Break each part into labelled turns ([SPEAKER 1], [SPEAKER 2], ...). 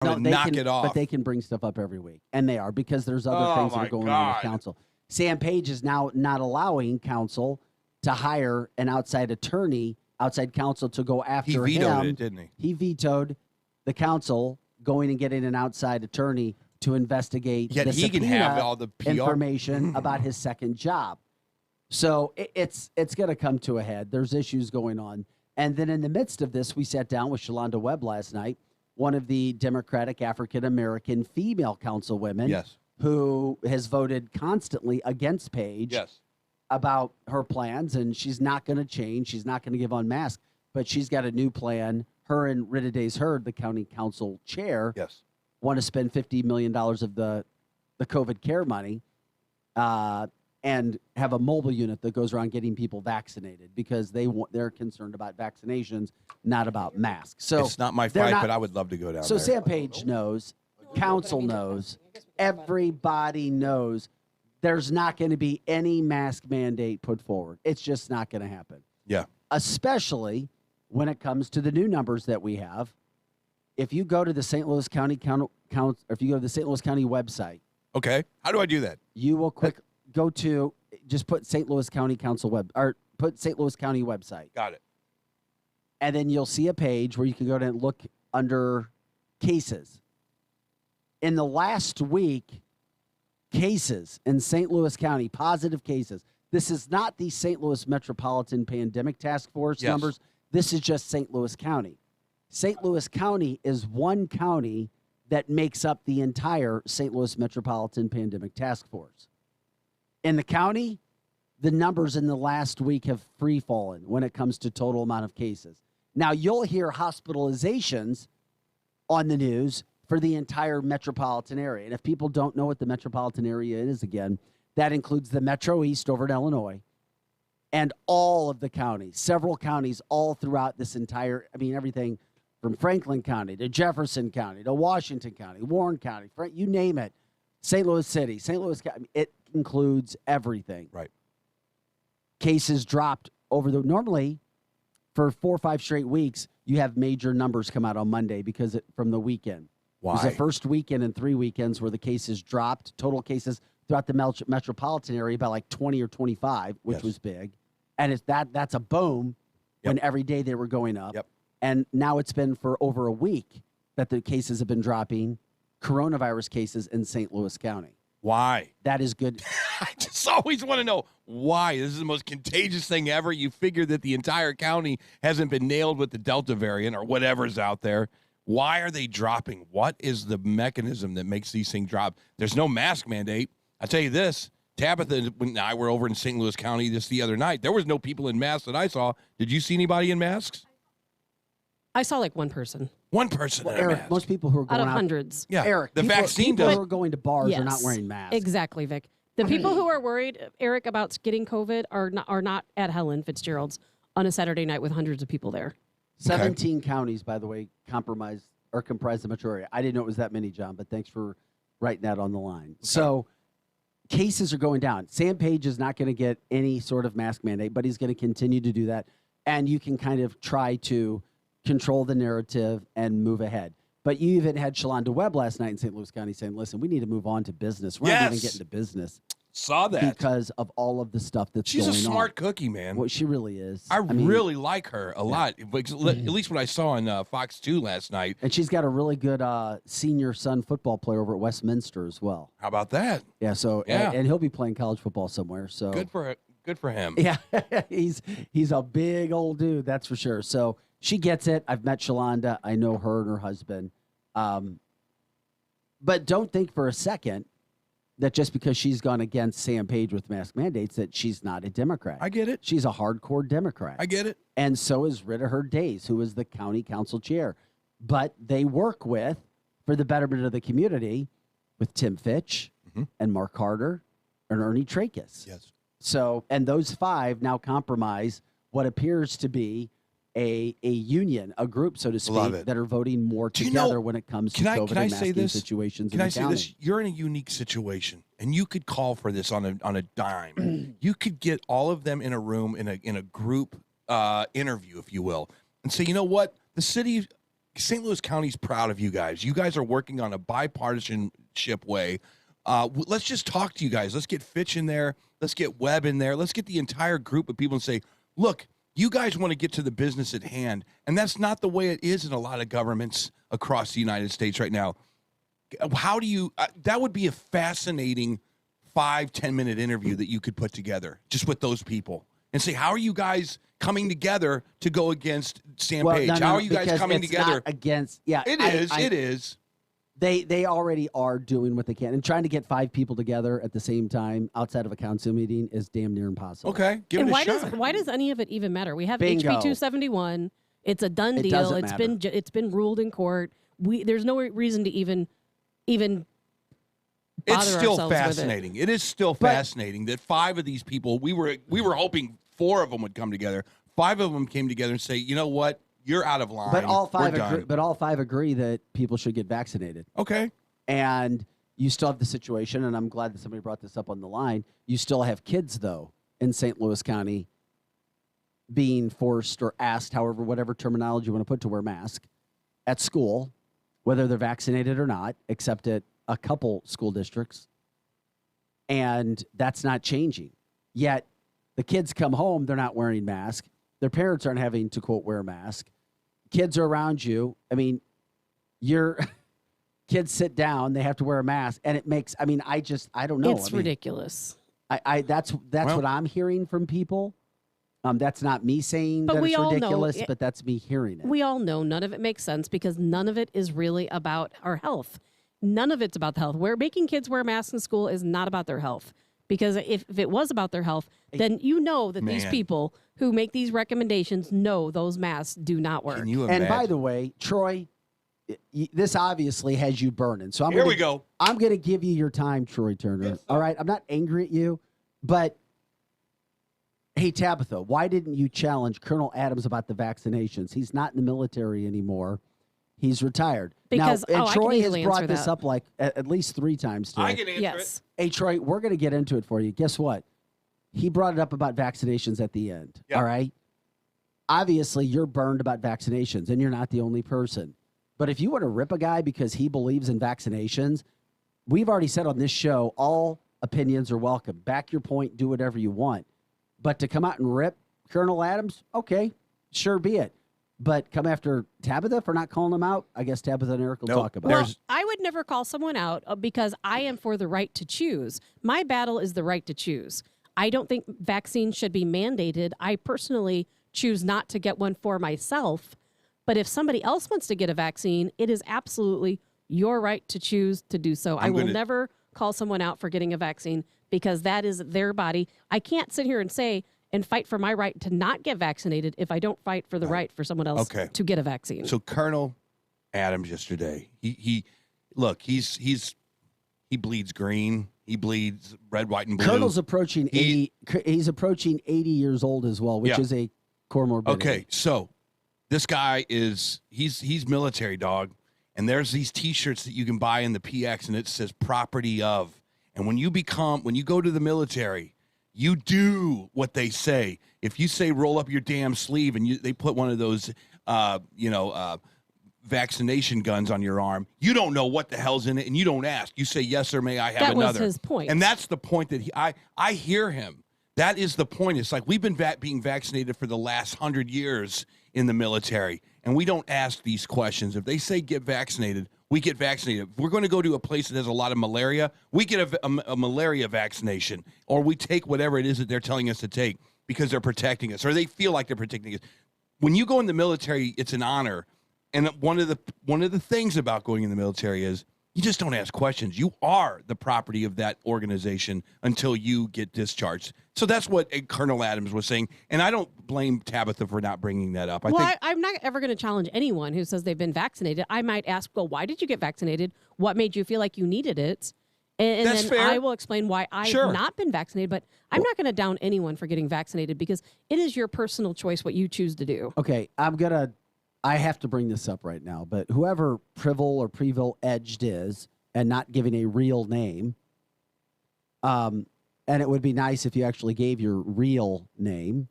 [SPEAKER 1] No, they
[SPEAKER 2] knock
[SPEAKER 1] can,
[SPEAKER 2] it off.
[SPEAKER 1] but they can bring stuff up every week, and they are, because there's other things that are going on with council. Sam Page is now not allowing council to hire an outside attorney, outside counsel, to go after him.
[SPEAKER 2] He vetoed it, didn't he?
[SPEAKER 1] He vetoed the council going and getting an outside attorney to investigate
[SPEAKER 2] Yet
[SPEAKER 1] the
[SPEAKER 2] he can have all the PR
[SPEAKER 1] information about his second job. So it's going to come to a head. There's issues going on. And then in the midst of this, we sat down with Shalonda Webb last night, one of the Democratic African-American female councilwomen,
[SPEAKER 2] yes,
[SPEAKER 1] who has voted constantly against Page,
[SPEAKER 2] yes,
[SPEAKER 1] about her plans, and she's not going to change. She's not going to give unmask, but she's got a new plan. Her and Rita Days Hurd, the county council chair,
[SPEAKER 2] yes,
[SPEAKER 1] want to spend $50 million of the COVID care money and have a mobile unit that goes around getting people vaccinated, because they're concerned about vaccinations, not about masks. So
[SPEAKER 2] it's not my fight, but I would love to go down
[SPEAKER 1] so
[SPEAKER 2] there.
[SPEAKER 1] Sam Page knows, council knows, everybody knows there's not going to be any mask mandate put forward. It's just not going to happen.
[SPEAKER 2] Yeah.
[SPEAKER 1] Especially when it comes to the new numbers that we have. If you go to the St. Louis County if you go to the St. Louis County website.
[SPEAKER 2] Okay. How do I do that?
[SPEAKER 1] You will go to, just put St. Louis County Council or put St. Louis County website.
[SPEAKER 2] Got it.
[SPEAKER 1] And then you'll see a page where you can go to and look under cases. In the last week, cases in St. Louis County, positive cases. This is not the St. Louis Metropolitan Pandemic Task Force numbers. This is just St. Louis County. St. Louis County is one county that makes up the entire St. Louis Metropolitan Pandemic Task Force. In the county, the numbers in the last week have free fallen when it comes to total amount of cases. Now, you'll hear hospitalizations on the news for the entire metropolitan area. And if people don't know what the metropolitan area is, again, that includes the Metro East over in Illinois and all of the counties, several counties all throughout this entire, everything from Franklin County to Jefferson County to Washington County, Warren County, you name it, St. Louis City, St. Louis County, it includes everything.
[SPEAKER 2] Right.
[SPEAKER 1] Cases dropped normally for 4 or 5 straight weeks, you have major numbers come out on Monday because from the weekend.
[SPEAKER 2] Why?
[SPEAKER 1] It was the first weekend in 3 weekends where the cases dropped, total cases throughout the metropolitan area by like 20 or 25, which was big. And that's a boom when every day they were going up.
[SPEAKER 2] Yep.
[SPEAKER 1] And now it's been for over a week that the cases have been dropping, coronavirus cases in St. Louis County.
[SPEAKER 2] Why?
[SPEAKER 1] That is good.
[SPEAKER 2] I just always want to know why. This is the most contagious thing ever. You figure that the entire county hasn't been nailed with the Delta variant or whatever's out there. Why are they dropping? What is the mechanism that makes these things drop? There's no mask mandate. I'll tell you this. Tabitha and I were over in St. Louis County just the other night. There was no people in masks that I saw. Did you see anybody in masks?
[SPEAKER 3] I saw like one person.
[SPEAKER 2] One person in a
[SPEAKER 1] Eric,
[SPEAKER 2] mask.
[SPEAKER 1] most people who are going
[SPEAKER 3] out of
[SPEAKER 1] out,
[SPEAKER 3] hundreds.
[SPEAKER 2] Yeah,
[SPEAKER 1] Eric,
[SPEAKER 2] the vaccine
[SPEAKER 1] people
[SPEAKER 2] does.
[SPEAKER 1] who are going to bars
[SPEAKER 3] Yes.
[SPEAKER 1] are not wearing masks.
[SPEAKER 3] Exactly, Vic. The people who are worried, Eric, about getting COVID are not at Helen Fitzgerald's on a Saturday night with hundreds of people there.
[SPEAKER 1] 17 counties, by the way, comprise the metro area. I didn't know it was that many, John, but thanks for writing that on the line. Okay. So cases are going down. Sam Page is not going to get any sort of mask mandate, but he's going to continue to do that. And you can kind of try to control the narrative and move ahead. But you even had Shalonda Webb last night in St. Louis County saying, listen, we need to move on to business. We're not even getting to business.
[SPEAKER 2] Saw that.
[SPEAKER 1] Because of all of the stuff that's going on.
[SPEAKER 2] She's a smart cookie, man.
[SPEAKER 1] Well, she really is.
[SPEAKER 2] I really like her a lot. At least what I saw on Fox 2 last night.
[SPEAKER 1] And she's got a really good senior son football player over at Westminster as well.
[SPEAKER 2] How about that?
[SPEAKER 1] Yeah, so and he'll be playing college football somewhere. So
[SPEAKER 2] good for him.
[SPEAKER 1] Yeah, he's a big old dude, that's for sure. So she gets it. I've met Shalonda. I know her and her husband. But don't think for a second that just because she's gone against Sam Page with mask mandates that she's not a Democrat.
[SPEAKER 2] I get it.
[SPEAKER 1] She's a hardcore Democrat.
[SPEAKER 2] I get it.
[SPEAKER 1] And so is Rita Hurd Days, who is the county council chair. But they work with, for the betterment of the community, with Tim Fitch and Mark Carter and Ernie Trachis.
[SPEAKER 2] Yes.
[SPEAKER 1] So, and those 5 now compromise what appears to be a union, a group, so to speak, that are voting more together when it comes to COVID and masking situations.
[SPEAKER 2] Can I say this? You're in a unique situation, and you could call for this on a dime. You could get all of them in a room in a group interview, if you will, and say, you know what, the city St. Louis County's proud of you guys. You guys are working on a bipartisanship way. Let's just talk to you guys. Let's get Fitch in there. Let's get Webb in there. Let's get the entire group of people and say, look, you guys want to get to the business at hand. And that's not the way it is in a lot of governments across the United States right now. How do you, that would be a fascinating 5-10 minute interview that you could put together just with those people and say, how are you guys coming together to go against Sam Page? How are you guys coming together?
[SPEAKER 1] Against, yeah.
[SPEAKER 2] It is.
[SPEAKER 1] They already are doing what they can. And trying to get 5 people together at the same time outside of a council meeting is damn near impossible.
[SPEAKER 2] Okay, give it a shot.
[SPEAKER 3] Why does any of it even matter? We have
[SPEAKER 1] Bingo.
[SPEAKER 3] HB 271. It's a done deal.
[SPEAKER 1] Doesn't
[SPEAKER 3] It's
[SPEAKER 1] matter.
[SPEAKER 3] been ruled in court. There's no reason to even bother
[SPEAKER 2] It's still
[SPEAKER 3] ourselves
[SPEAKER 2] fascinating.
[SPEAKER 3] with it.
[SPEAKER 2] It is still fascinating that 5 of these people, we were hoping 4 of them would come together. 5 of them came together and say, you know what, you're out of line.
[SPEAKER 1] But all 5
[SPEAKER 2] We're done.
[SPEAKER 1] agree, but all 5 agree that people should get vaccinated.
[SPEAKER 2] Okay.
[SPEAKER 1] And you still have the situation, and I'm glad that somebody brought this up on the line. You still have kids, though, in St. Louis County being forced or asked, however, whatever terminology you want to put, to wear masks at school, whether they're vaccinated or not, except at a couple school districts. And that's not changing. Yet the kids come home, they're not wearing masks. Their parents aren't having to, quote, wear a mask. Kids are around you. I mean, your kids sit down, they have to wear a mask, and it makes, I don't know.
[SPEAKER 3] It's ridiculous.
[SPEAKER 1] That's what I'm hearing from people. That's not me saying that it's ridiculous, but that's me hearing it.
[SPEAKER 3] We all know none of it makes sense because none of it is really about our health. None of it's about the health. Making kids wear masks in school is not about their health. Because if it was about their health, then you know that these people who make these recommendations know those masks do not work.
[SPEAKER 2] Can you imagine?
[SPEAKER 1] And by the way, Troy, this obviously has you burning. So
[SPEAKER 2] Here we go.
[SPEAKER 1] I'm going to give you your time, Troy Turner. All right? I'm not angry at you, but hey, Tabitha, why didn't you challenge Colonel Adams about the vaccinations? He's not in the military anymore. He's retired.
[SPEAKER 3] Because
[SPEAKER 1] now, and Troy has
[SPEAKER 3] answer
[SPEAKER 1] brought this
[SPEAKER 3] that.
[SPEAKER 1] up like at least 3 times today.
[SPEAKER 2] I can answer
[SPEAKER 3] Yes.
[SPEAKER 2] it.
[SPEAKER 1] Hey, Troy, we're going to get into it for you. Guess what? He brought it up about vaccinations at the end.
[SPEAKER 2] Yep.
[SPEAKER 1] All right? Obviously, you're burned about vaccinations, and you're not the only person. But if you want to rip a guy because he believes in vaccinations, we've already said on this show, all opinions are welcome. Back your point, do whatever you want. But to come out and rip Colonel Adams, okay, sure be it. But come after Tabitha for not calling him out, I guess Tabitha and Eric will talk about it.
[SPEAKER 3] I would never call someone out because I am for the right to choose. My battle is the right to choose. I don't think vaccines should be mandated. I personally choose not to get one for myself. But if somebody else wants to get a vaccine, it is absolutely your right to choose to do so. I will never call someone out for getting a vaccine because that is their body. I can't sit here and say and fight for my right to not get vaccinated if I don't fight for the right for someone else to get a vaccine.
[SPEAKER 2] So Colonel Adams yesterday, he bleeds green. He bleeds red, white, and blue.
[SPEAKER 1] Colonel's approaching 80. He's approaching 80 years old as well, which is a comorbidity.
[SPEAKER 2] Okay, so this guy he's military, dog, and there's these T-shirts that you can buy in the PX, and it says "property of." And when you go to the military, you do what they say. If you say roll up your damn sleeve and they put one of those, vaccination guns on your arm, you don't know what the hell's in it, and you don't ask. You say, yes, sir, may I have another?
[SPEAKER 3] That was his point.
[SPEAKER 2] And that's the point that I hear him. That is the point. It's like we've been being vaccinated for the last 100 years in the military, and we don't ask these questions. If they say get vaccinated, we get vaccinated. If we're going to go to a place that has a lot of malaria, we get a malaria vaccination, or we take whatever it is that they're telling us to take because they're protecting us, or they feel like they're protecting us. When you go in the military, it's an honor. And one of the things about going in the military is you just don't ask questions. You are the property of that organization until you get discharged. So that's what Colonel Adams was saying. And I don't blame Tabitha for not bringing that up.
[SPEAKER 3] I'm not ever going to challenge anyone who says they've been vaccinated. I might ask, well, why did you get vaccinated? What made you feel like you needed it? And
[SPEAKER 2] That's
[SPEAKER 3] then
[SPEAKER 2] fair.
[SPEAKER 3] I will explain why I have not been vaccinated. But I'm not going to down anyone for getting vaccinated because it is your personal choice what you choose to do.
[SPEAKER 1] Okay, I have to bring this up right now, but whoever Preville edged is, and not giving a real name, and it would be nice if you actually gave your real name.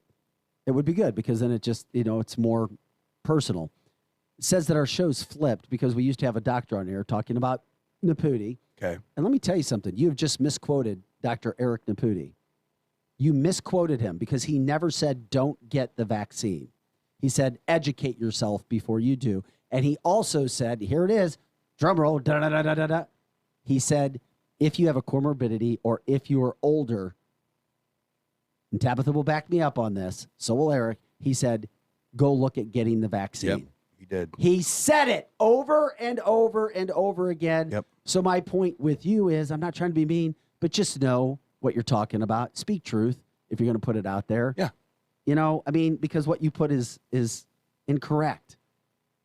[SPEAKER 1] It would be good because then it just, it's more personal. says that our show's flipped because we used to have a doctor on here talking about Naputi.
[SPEAKER 2] Okay.
[SPEAKER 1] And let me tell you something. You have just misquoted Dr. Eric Naputi. You misquoted him because he never said don't get the vaccine. He said educate yourself before you do. And he also said, here it is, drum roll, da-da-da-da-da-da. He said, if you have a comorbidity or if you are older, and Tabitha will back me up on this, so will Eric, he said, go look at getting the vaccine.
[SPEAKER 2] Yep, he did.
[SPEAKER 1] He said it over and over and over again.
[SPEAKER 2] Yep.
[SPEAKER 1] So my point with you is, I'm not trying to be mean, but just know what you're talking about. Speak truth if you're going to put it out there.
[SPEAKER 2] Yeah.
[SPEAKER 1] You know, I mean, because what you put is incorrect.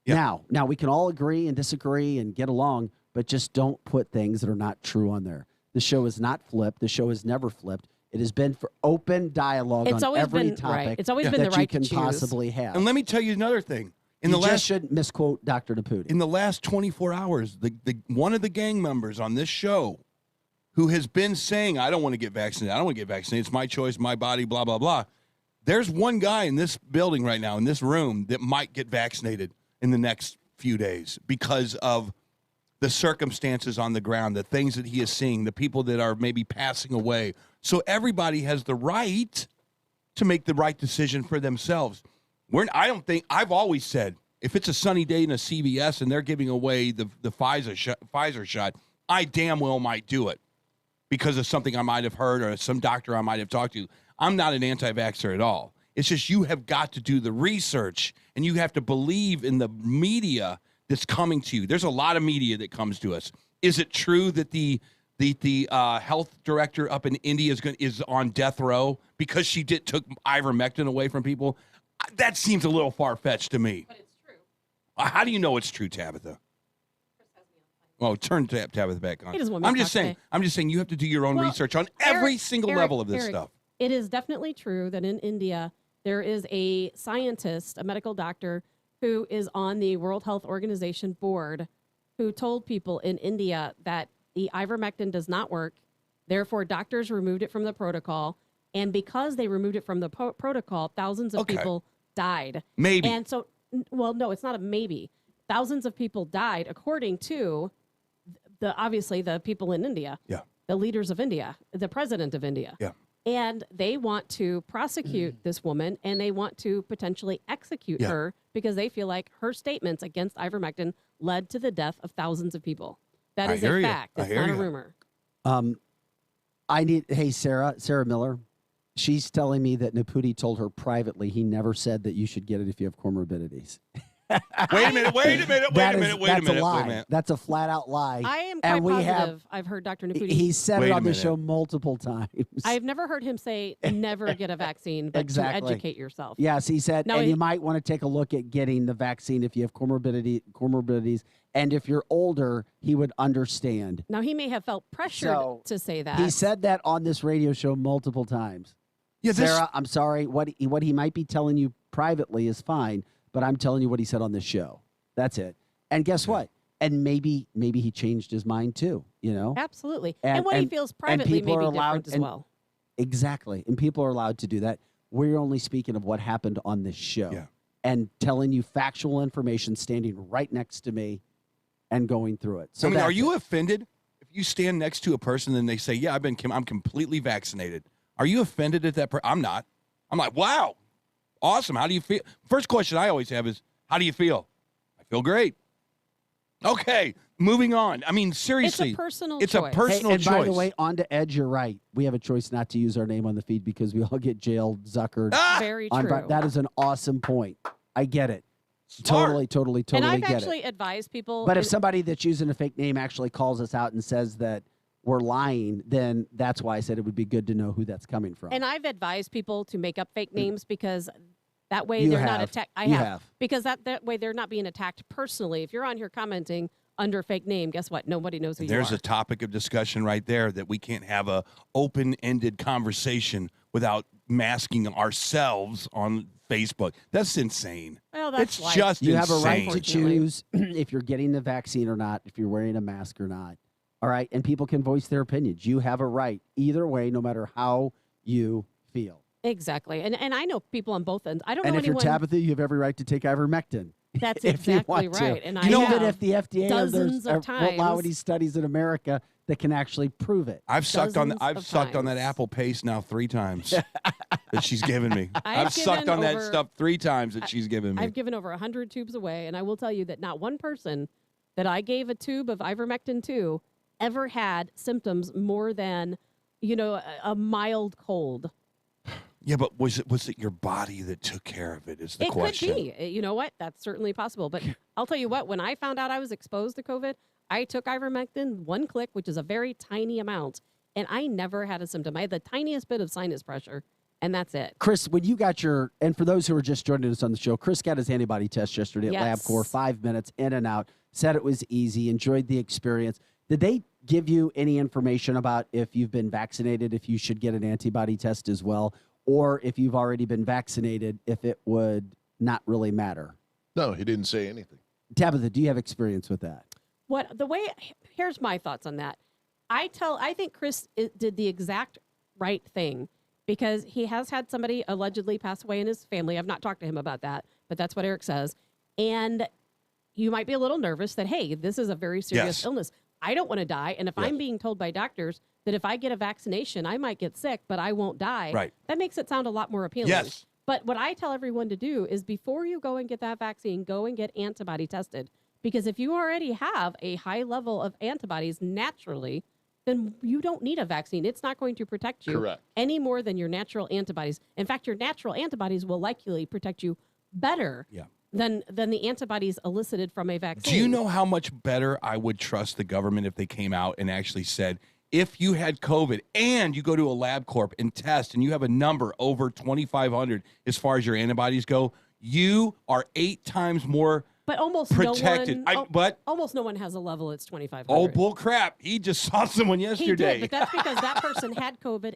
[SPEAKER 2] Yep.
[SPEAKER 1] Now we can all agree and disagree and get along, but just don't put things that are not true on there. The show is not flipped. The show has never flipped. It has been for open dialogue
[SPEAKER 3] It's
[SPEAKER 1] on
[SPEAKER 3] always
[SPEAKER 1] every
[SPEAKER 3] been
[SPEAKER 1] topic
[SPEAKER 3] right. It's always been
[SPEAKER 1] that
[SPEAKER 3] the right
[SPEAKER 1] you can
[SPEAKER 3] to choose.
[SPEAKER 1] possibly have.
[SPEAKER 2] And let me tell you another thing. In
[SPEAKER 1] You
[SPEAKER 2] the
[SPEAKER 1] just
[SPEAKER 2] last
[SPEAKER 1] shouldn't misquote Dr. Naputi.
[SPEAKER 2] in the last 24 hours, the one of the gang members on this show who has been saying, I don't want to get vaccinated. I don't want to get vaccinated. It's my choice, my body, blah, blah, blah. There's one guy in this building right now, in this room, that might get vaccinated in the next few days because of the circumstances on the ground, the things that he is seeing, the people that are maybe passing away. So everybody has the right to make the right decision for themselves. I've always said, if it's a sunny day in a CVS and they're giving away the Pfizer shot, I damn well might do it because of something I might have heard or some doctor I might have talked to. I'm not an anti-vaxxer at all. It's just you have got to do the research and you have to believe in the media that's coming to you. There's a lot of media that comes to us. Is it true that the health director up in India is on death row because she took ivermectin away from people? That seems a little far-fetched to me.
[SPEAKER 3] But it's true.
[SPEAKER 2] How do you know it's true, Tabitha? Oh, turn Tabitha back on.
[SPEAKER 3] He doesn't want me to talk today.
[SPEAKER 2] I'm just saying you have to do your own
[SPEAKER 3] Well,
[SPEAKER 2] research on every single
[SPEAKER 3] Eric,
[SPEAKER 2] level of this
[SPEAKER 3] Eric,
[SPEAKER 2] stuff.
[SPEAKER 3] It is definitely true that in India, there is a scientist, a medical doctor, who is on the World Health Organization board who told people in India that the ivermectin does not work. Therefore, doctors removed it from the protocol. And because they removed it from the protocol, thousands of people died.
[SPEAKER 2] Maybe.
[SPEAKER 3] And so, well, no, it's not a maybe. Thousands of people died, according to obviously the people in India, the leaders of India, the president of India.
[SPEAKER 2] Yeah.
[SPEAKER 3] And they want to prosecute this woman and they want to potentially execute her because they feel like her statements against ivermectin led to the death of thousands of people. That is a fact. It's not a rumor.
[SPEAKER 1] Hey, Sarah Miller, she's telling me that Naputi told her privately he never said that you should get it if you have comorbidities.
[SPEAKER 2] Wait a minute.
[SPEAKER 1] That's a lie. That's a flat out lie.
[SPEAKER 3] I am quite positive I've heard Dr. Naputi.
[SPEAKER 1] He said it on the show multiple times.
[SPEAKER 3] I've never heard him say never get a vaccine, but to educate yourself.
[SPEAKER 1] Yes, he said,
[SPEAKER 3] Now,
[SPEAKER 1] you might want to take a look at getting the vaccine if you have comorbidities. And if you're older, he would understand.
[SPEAKER 3] Now, he may have felt pressured to say that.
[SPEAKER 1] He said that on this radio show multiple times.
[SPEAKER 3] Yeah,
[SPEAKER 1] Sarah, I'm sorry. What he might be telling you privately is fine, but I'm telling you what he said on this show. That's it. And guess what? And maybe he changed his mind too, you know?
[SPEAKER 3] Absolutely. And what he feels privately may be different as well.
[SPEAKER 1] Exactly. And people are allowed to do that. We're only speaking of what happened on this show and telling you factual information standing right next to me and going through it. So
[SPEAKER 2] I mean, are you offended if you stand next to a person and they say, yeah, I'm completely vaccinated? Are you offended at that? I'm not. I'm like, wow. Awesome. How do you feel? First question I always have is, how do you feel? I feel great. Okay, moving on. I mean, seriously.
[SPEAKER 3] It's a personal
[SPEAKER 2] choice.
[SPEAKER 1] And by the way, on to Edge, you're right. We have a choice not to use our name on the feed because we all get jailed, zuckered.
[SPEAKER 3] Very true.
[SPEAKER 1] That is an awesome point. I get it.
[SPEAKER 2] Smart.
[SPEAKER 1] Totally
[SPEAKER 3] and I've
[SPEAKER 1] get
[SPEAKER 3] actually
[SPEAKER 1] it.
[SPEAKER 3] advised people.
[SPEAKER 1] But if somebody that's using a fake name actually calls us out and says that we're lying, then that's why I said it would be good to know who that's coming from.
[SPEAKER 3] And I've advised people to make up fake names because that way they're not attacked. I have. Because that way they're not being attacked personally. If you're on here commenting under a fake name, guess what? Nobody knows who you are.
[SPEAKER 2] There's a topic of discussion right there that we can't have a open-ended conversation without masking ourselves on Facebook. That's insane.
[SPEAKER 3] Well, that's
[SPEAKER 2] it's just
[SPEAKER 1] you
[SPEAKER 2] insane.
[SPEAKER 1] have a right to choose if you're getting the vaccine or not, if you're wearing a mask or not. All right, and people can voice their opinions. You have a right either way, no matter how you feel.
[SPEAKER 3] Exactly, and I know people on both ends. I don't know
[SPEAKER 1] anyone. And if
[SPEAKER 3] anyone.
[SPEAKER 1] you're Tabitha, you have every right to take ivermectin.
[SPEAKER 3] That's
[SPEAKER 1] if you
[SPEAKER 3] exactly
[SPEAKER 1] want to.
[SPEAKER 3] right. And I
[SPEAKER 1] Even
[SPEAKER 3] have
[SPEAKER 1] if the FDA
[SPEAKER 3] dozens of
[SPEAKER 1] won't allow
[SPEAKER 3] times.
[SPEAKER 1] any studies in America that can actually prove it.
[SPEAKER 2] I've sucked on
[SPEAKER 3] Dozens of
[SPEAKER 2] that
[SPEAKER 3] times.
[SPEAKER 2] apple paste now 3 times that she's given me.
[SPEAKER 3] I've
[SPEAKER 2] I've sucked
[SPEAKER 3] given
[SPEAKER 2] on that
[SPEAKER 3] over-
[SPEAKER 2] stuff 3 times that she's given me.
[SPEAKER 3] I've given over 100 tubes away, and I will tell you that not one person that I gave a tube of ivermectin to ever had symptoms more than, a mild cold.
[SPEAKER 2] Yeah, but was it your body that took care of it? Is the
[SPEAKER 3] It
[SPEAKER 2] question.
[SPEAKER 3] could be. You know what? That's certainly possible. But I'll tell you what, when I found out I was exposed to COVID, I took ivermectin, 1 click, which is a very tiny amount, and I never had a symptom. I had the tiniest bit of sinus pressure, and that's it.
[SPEAKER 1] Chris, when you got and for those who are just joining us on the show, Chris got his antibody test yesterday at
[SPEAKER 3] Yes.
[SPEAKER 1] LabCorp, 5 minutes in and out, said it was easy, enjoyed the experience. Did they give you any information about if you've been vaccinated, if you should get an antibody test as well, or if you've already been vaccinated, if it would not really matter?
[SPEAKER 4] No, he didn't say anything.
[SPEAKER 1] Tabitha, do you have experience with that?
[SPEAKER 3] Here's my thoughts on that. I think Chris did the exact right thing because he has had somebody allegedly pass away in his family. I've not talked to him about that, but that's what Eric says. And you might be a little nervous that, hey, this is a very serious
[SPEAKER 2] Yes.
[SPEAKER 3] illness. I don't want to die. And if I'm being told by doctors that if I get a vaccination, I might get sick, but I won't die,
[SPEAKER 2] Right.
[SPEAKER 3] that makes it sound a lot more appealing.
[SPEAKER 2] Yes.
[SPEAKER 3] But what I tell everyone to do is before you go and get that vaccine, go and get antibody tested. Because if you already have a high level of antibodies naturally, then you don't need a vaccine. It's not going to protect you
[SPEAKER 4] Correct.
[SPEAKER 3] any more than your natural antibodies. In fact, your natural antibodies will likely protect you better
[SPEAKER 2] Yeah.
[SPEAKER 3] than the antibodies elicited from a vaccine.
[SPEAKER 2] Do you know how much better I would trust the government if they came out and actually said, if you had COVID and you go to a LabCorp and test and you have a number over 2,500 as far as your antibodies go, you are 8 times more
[SPEAKER 3] But almost
[SPEAKER 2] protected.
[SPEAKER 3] no one.
[SPEAKER 2] But
[SPEAKER 3] almost no one has a level. It's 2,500.
[SPEAKER 2] oh, bull crap! He just saw someone
[SPEAKER 3] He
[SPEAKER 2] yesterday.
[SPEAKER 3] did, but that's because that person had COVID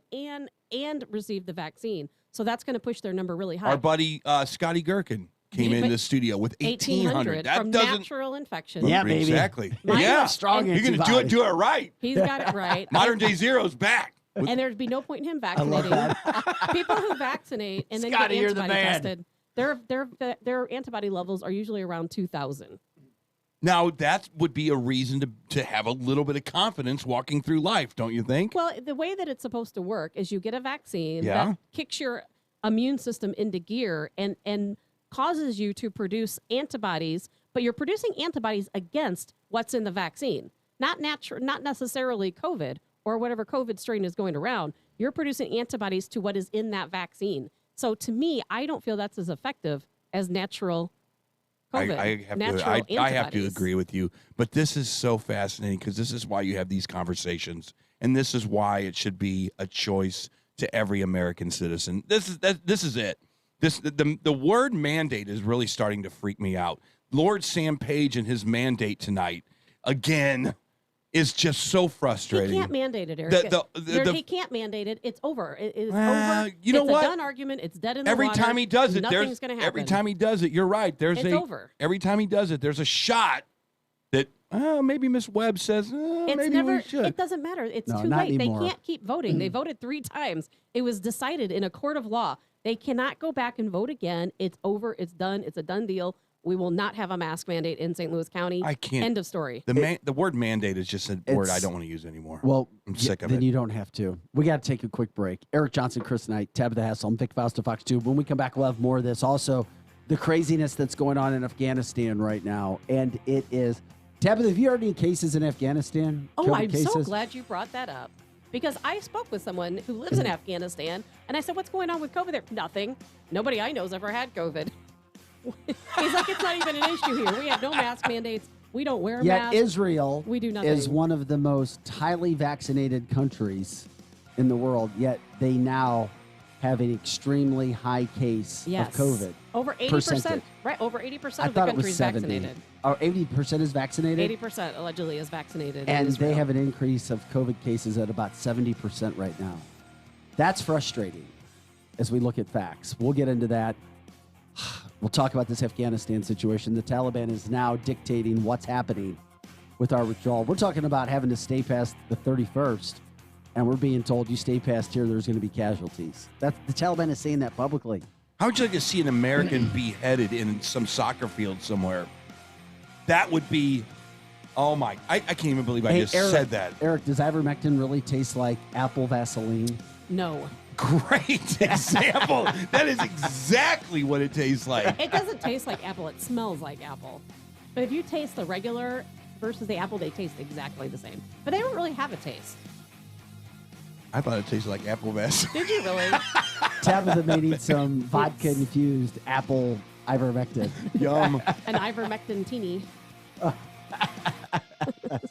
[SPEAKER 3] and received the vaccine. So that's going to push their number really high.
[SPEAKER 2] Our buddy Scotty Gherkin came in
[SPEAKER 3] But
[SPEAKER 2] the studio with 1,800. That
[SPEAKER 3] from
[SPEAKER 2] doesn't
[SPEAKER 3] natural infection.
[SPEAKER 1] Yeah, baby.
[SPEAKER 2] exactly.
[SPEAKER 3] Mine
[SPEAKER 2] yeah,
[SPEAKER 3] was
[SPEAKER 1] strong
[SPEAKER 2] you're gonna
[SPEAKER 1] antibody.
[SPEAKER 2] do it right.
[SPEAKER 3] He's got it right.
[SPEAKER 2] Modern day zero's back.
[SPEAKER 3] And there'd be no point in him
[SPEAKER 1] I love
[SPEAKER 3] vaccinating. People who vaccinate and then
[SPEAKER 1] Scotty,
[SPEAKER 3] get
[SPEAKER 1] you're the
[SPEAKER 3] antibody
[SPEAKER 1] man.
[SPEAKER 3] tested, their antibody levels are usually around 2,000.
[SPEAKER 2] Now that would be a reason to have a little bit of confidence walking through life, don't you think?
[SPEAKER 3] Well, the way that it's supposed to work is you get a vaccine
[SPEAKER 2] Yeah.
[SPEAKER 3] that kicks your immune system into gear and causes you to produce antibodies, but you're producing antibodies against what's in the vaccine, not necessarily COVID or whatever COVID strain is going around. You're producing antibodies to what is in that vaccine. So to me, I don't feel that's as effective as natural COVID.
[SPEAKER 2] I have to
[SPEAKER 3] antibodies.
[SPEAKER 2] agree with you. But this is so fascinating because this is why you have these conversations, and this is why it should be a choice to every American citizen. This is it. The word mandate is really starting to freak me out. Lord Sam Page and his mandate tonight again is just so frustrating.
[SPEAKER 3] He can't mandate it, Eric. He can't mandate it. It's over. It is over.
[SPEAKER 2] You know
[SPEAKER 3] it's
[SPEAKER 2] what?
[SPEAKER 3] a done argument. It's dead in the
[SPEAKER 2] Every
[SPEAKER 3] water.
[SPEAKER 2] time he does it,
[SPEAKER 3] nothing's going to happen.
[SPEAKER 2] every time he does it, you're right.
[SPEAKER 3] It's over.
[SPEAKER 2] Every time he does it, there's a shot that maybe Miss Webb says
[SPEAKER 3] It's
[SPEAKER 2] maybe
[SPEAKER 3] never.
[SPEAKER 2] we should.
[SPEAKER 3] It doesn't matter. It's
[SPEAKER 1] No,
[SPEAKER 3] too
[SPEAKER 1] not
[SPEAKER 3] late.
[SPEAKER 1] anymore.
[SPEAKER 3] They can't keep voting. They voted 3 times. It was decided in a court of law. They cannot go back and vote again. It's over. It's done. It's a done deal. We will not have a mask mandate in St. Louis County.
[SPEAKER 2] I can't.
[SPEAKER 3] End of story.
[SPEAKER 2] The word mandate is just a word I
[SPEAKER 1] It's-
[SPEAKER 2] don't want to use anymore.
[SPEAKER 1] Well,
[SPEAKER 2] I'm sick of
[SPEAKER 1] then
[SPEAKER 2] it.
[SPEAKER 1] you don't have to. We got to take a quick break. Eric Johnson, Chris Knight, Tabitha Hassell, and Vic Faust of Fox 2. When we come back, we'll have more of this. Also, the craziness that's going on in Afghanistan right now. And it is... Tabitha, have you heard any cases in Afghanistan?
[SPEAKER 3] Oh,
[SPEAKER 1] COVID
[SPEAKER 3] I'm
[SPEAKER 1] cases?
[SPEAKER 3] so glad you brought that up because I spoke with someone who lives in Afghanistan and I said, what's going on with COVID there? Nothing. Nobody I know has ever had COVID. He's like, it's not even an issue here. We have no mask mandates. We don't wear
[SPEAKER 1] Yet
[SPEAKER 3] masks.
[SPEAKER 1] Israel
[SPEAKER 3] We do nothing.
[SPEAKER 1] is one of the most highly vaccinated countries in the world, yet they now have an extremely high case
[SPEAKER 3] Yes.
[SPEAKER 1] of COVID.
[SPEAKER 3] Over 80%.
[SPEAKER 1] Percentage.
[SPEAKER 3] Right, over 80%
[SPEAKER 1] I
[SPEAKER 3] of the
[SPEAKER 1] thought it
[SPEAKER 3] country
[SPEAKER 1] was
[SPEAKER 3] is
[SPEAKER 1] 70.
[SPEAKER 3] vaccinated.
[SPEAKER 1] Or 80% is vaccinated?
[SPEAKER 3] 80% allegedly is vaccinated.
[SPEAKER 1] And
[SPEAKER 3] in Israel.
[SPEAKER 1] they have an increase of COVID cases at about 70% right now. That's frustrating as we look at facts. We'll get into that. We'll talk about this Afghanistan situation. The Taliban is now dictating what's happening with our withdrawal. We're talking about having to stay past the 31st, and we're being told you stay past here, there's going to be casualties. The Taliban is saying that publicly.
[SPEAKER 2] How would you like to see an American beheaded in some soccer field somewhere? That would be, oh my, I can't even believe I just said that.
[SPEAKER 1] Eric, does ivermectin really taste like apple Vaseline?
[SPEAKER 3] No.
[SPEAKER 2] Great example. That is exactly what it tastes like.
[SPEAKER 3] It doesn't taste like apple. It smells like apple. But if you taste the regular versus the apple, they taste exactly the same. But they don't really have a taste.
[SPEAKER 2] I thought it tasted like apple mess.
[SPEAKER 3] Did you really?
[SPEAKER 1] Tabitha may need some vodka-infused apple ivermectin.
[SPEAKER 2] Yum.
[SPEAKER 3] An ivermectin teeny.
[SPEAKER 1] That's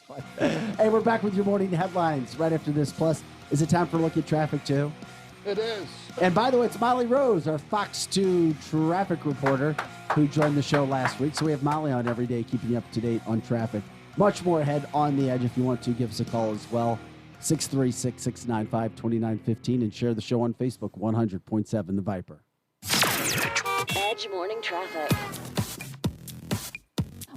[SPEAKER 1] fine. Hey, we're back with your morning headlines right after this. Plus, is it time for a look at traffic, too?
[SPEAKER 4] It is.
[SPEAKER 1] And by the way, it's Molly Rose, our Fox 2 traffic reporter, who joined the show last week. So we have Molly on every day, keeping you up to date on traffic. Much more ahead on the edge. If you want to, give us a call as well. 636-695-2915 and share the show on Facebook, 100.7 The Viper.
[SPEAKER 5] Edge Morning Traffic.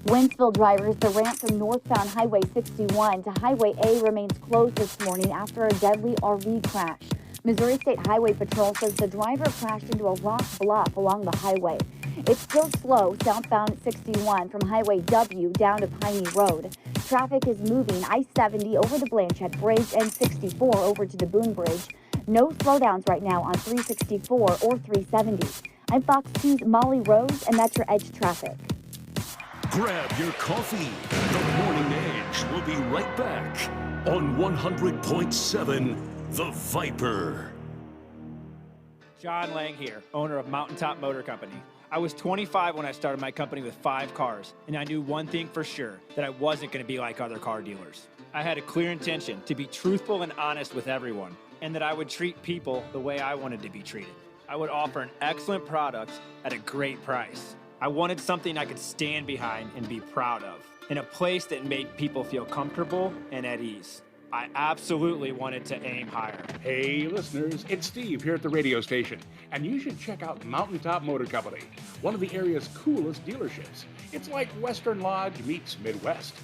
[SPEAKER 6] Wentzville drivers, the ramp from northbound Highway 61 to Highway A remains closed this morning after a deadly RV crash. Missouri State Highway Patrol says the driver crashed into a rock bluff along the highway. It's still slow southbound 61 from Highway W down to Piney Road. Traffic is moving I-70 over the Blanchette Bridge and 64 over to the Boone Bridge. No slowdowns right now on 364 or 370. I'm Fox 2's Molly Rose, and that's your Edge traffic.
[SPEAKER 7] Grab your coffee. The Morning Edge will be right back on 100.7 The Viper.
[SPEAKER 8] John Lang here, owner of Mountaintop Motor Company. I was 25 when I started my company with 5 cars, and I knew one thing for sure, that I wasn't going to be like other car dealers. I had a clear intention to be truthful and honest with everyone, and that I would treat people the way I wanted to be treated. I would offer an excellent product at a great price. I wanted something I could stand behind and be proud of, in a place that made people feel comfortable and at ease. I absolutely wanted to aim higher.
[SPEAKER 9] Hey listeners, it's Steve here at the radio station, and you should check out Mountaintop Motor Company, one of the area's coolest dealerships. It's like Western Lodge meets Midwest.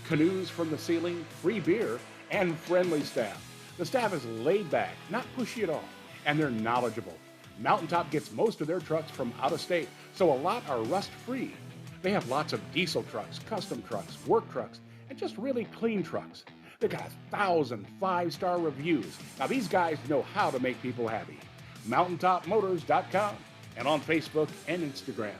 [SPEAKER 9] Canoes from the ceiling, free beer, and friendly staff. The staff is laid back, not pushy at all, and they're knowledgeable. Mountaintop gets most of their trucks from out of state, so a lot are rust-free. They have lots of diesel trucks, custom trucks, work trucks, and just really clean trucks. They got 1,000 5-star reviews. Now these guys know how to make people happy. MountaintopMotors.com and on Facebook and Instagram.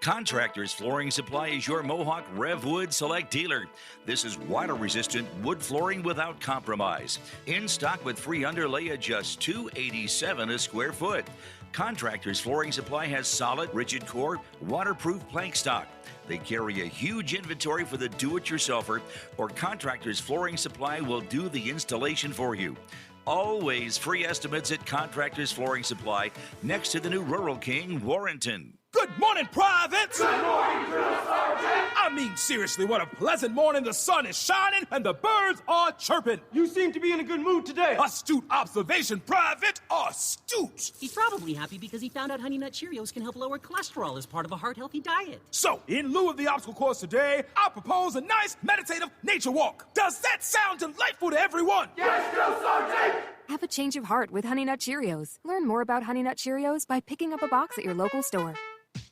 [SPEAKER 10] Contractors Flooring Supply is your Mohawk RevWood Select dealer. This is water-resistant wood flooring without compromise. In stock with free underlay at just $287 a square foot. Contractors Flooring Supply has solid, rigid core, waterproof plank stock. They carry a huge inventory for the do-it-yourselfer, or Contractors Flooring Supply will do the installation for you. Always free estimates at Contractors Flooring Supply, next to the new Rural King, Warrenton.
[SPEAKER 11] Good morning, privates! Good morning, Drill Sergeant! I mean, seriously, what a pleasant morning. The sun is shining and the birds are chirping. You seem to be in a good mood today. Astute observation, Private. Astute.
[SPEAKER 12] He's probably happy because he found out Honey Nut Cheerios can help lower cholesterol as part of a heart-healthy diet.
[SPEAKER 11] So, in lieu of the obstacle course today, I propose a nice meditative nature walk. Does that sound delightful to everyone?
[SPEAKER 13] Yes, Drill Sergeant! Have a change of heart with Honey Nut Cheerios. Learn more about Honey Nut Cheerios by picking up a box at your local store.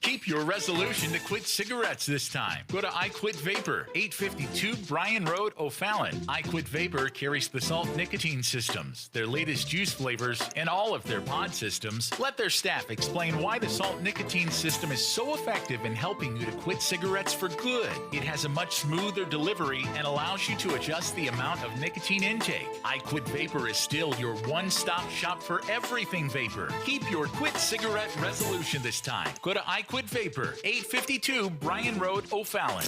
[SPEAKER 14] Keep your resolution to quit cigarettes this time. Go to I Quit Vapor, 852 Bryan Road, O'Fallon. I Quit Vapor carries the salt nicotine systems, their latest juice flavors, and all of their pod systems. Let their staff explain why the salt nicotine system is so effective in helping you to quit cigarettes for good. It has a much smoother delivery and allows you to adjust the amount of nicotine intake. I Quit Vapor is still your one-stop shop for everything vapor. Keep your quit cigarette resolution this time. Go to I Quit Vapor, 852 Bryan Road, O'Fallon.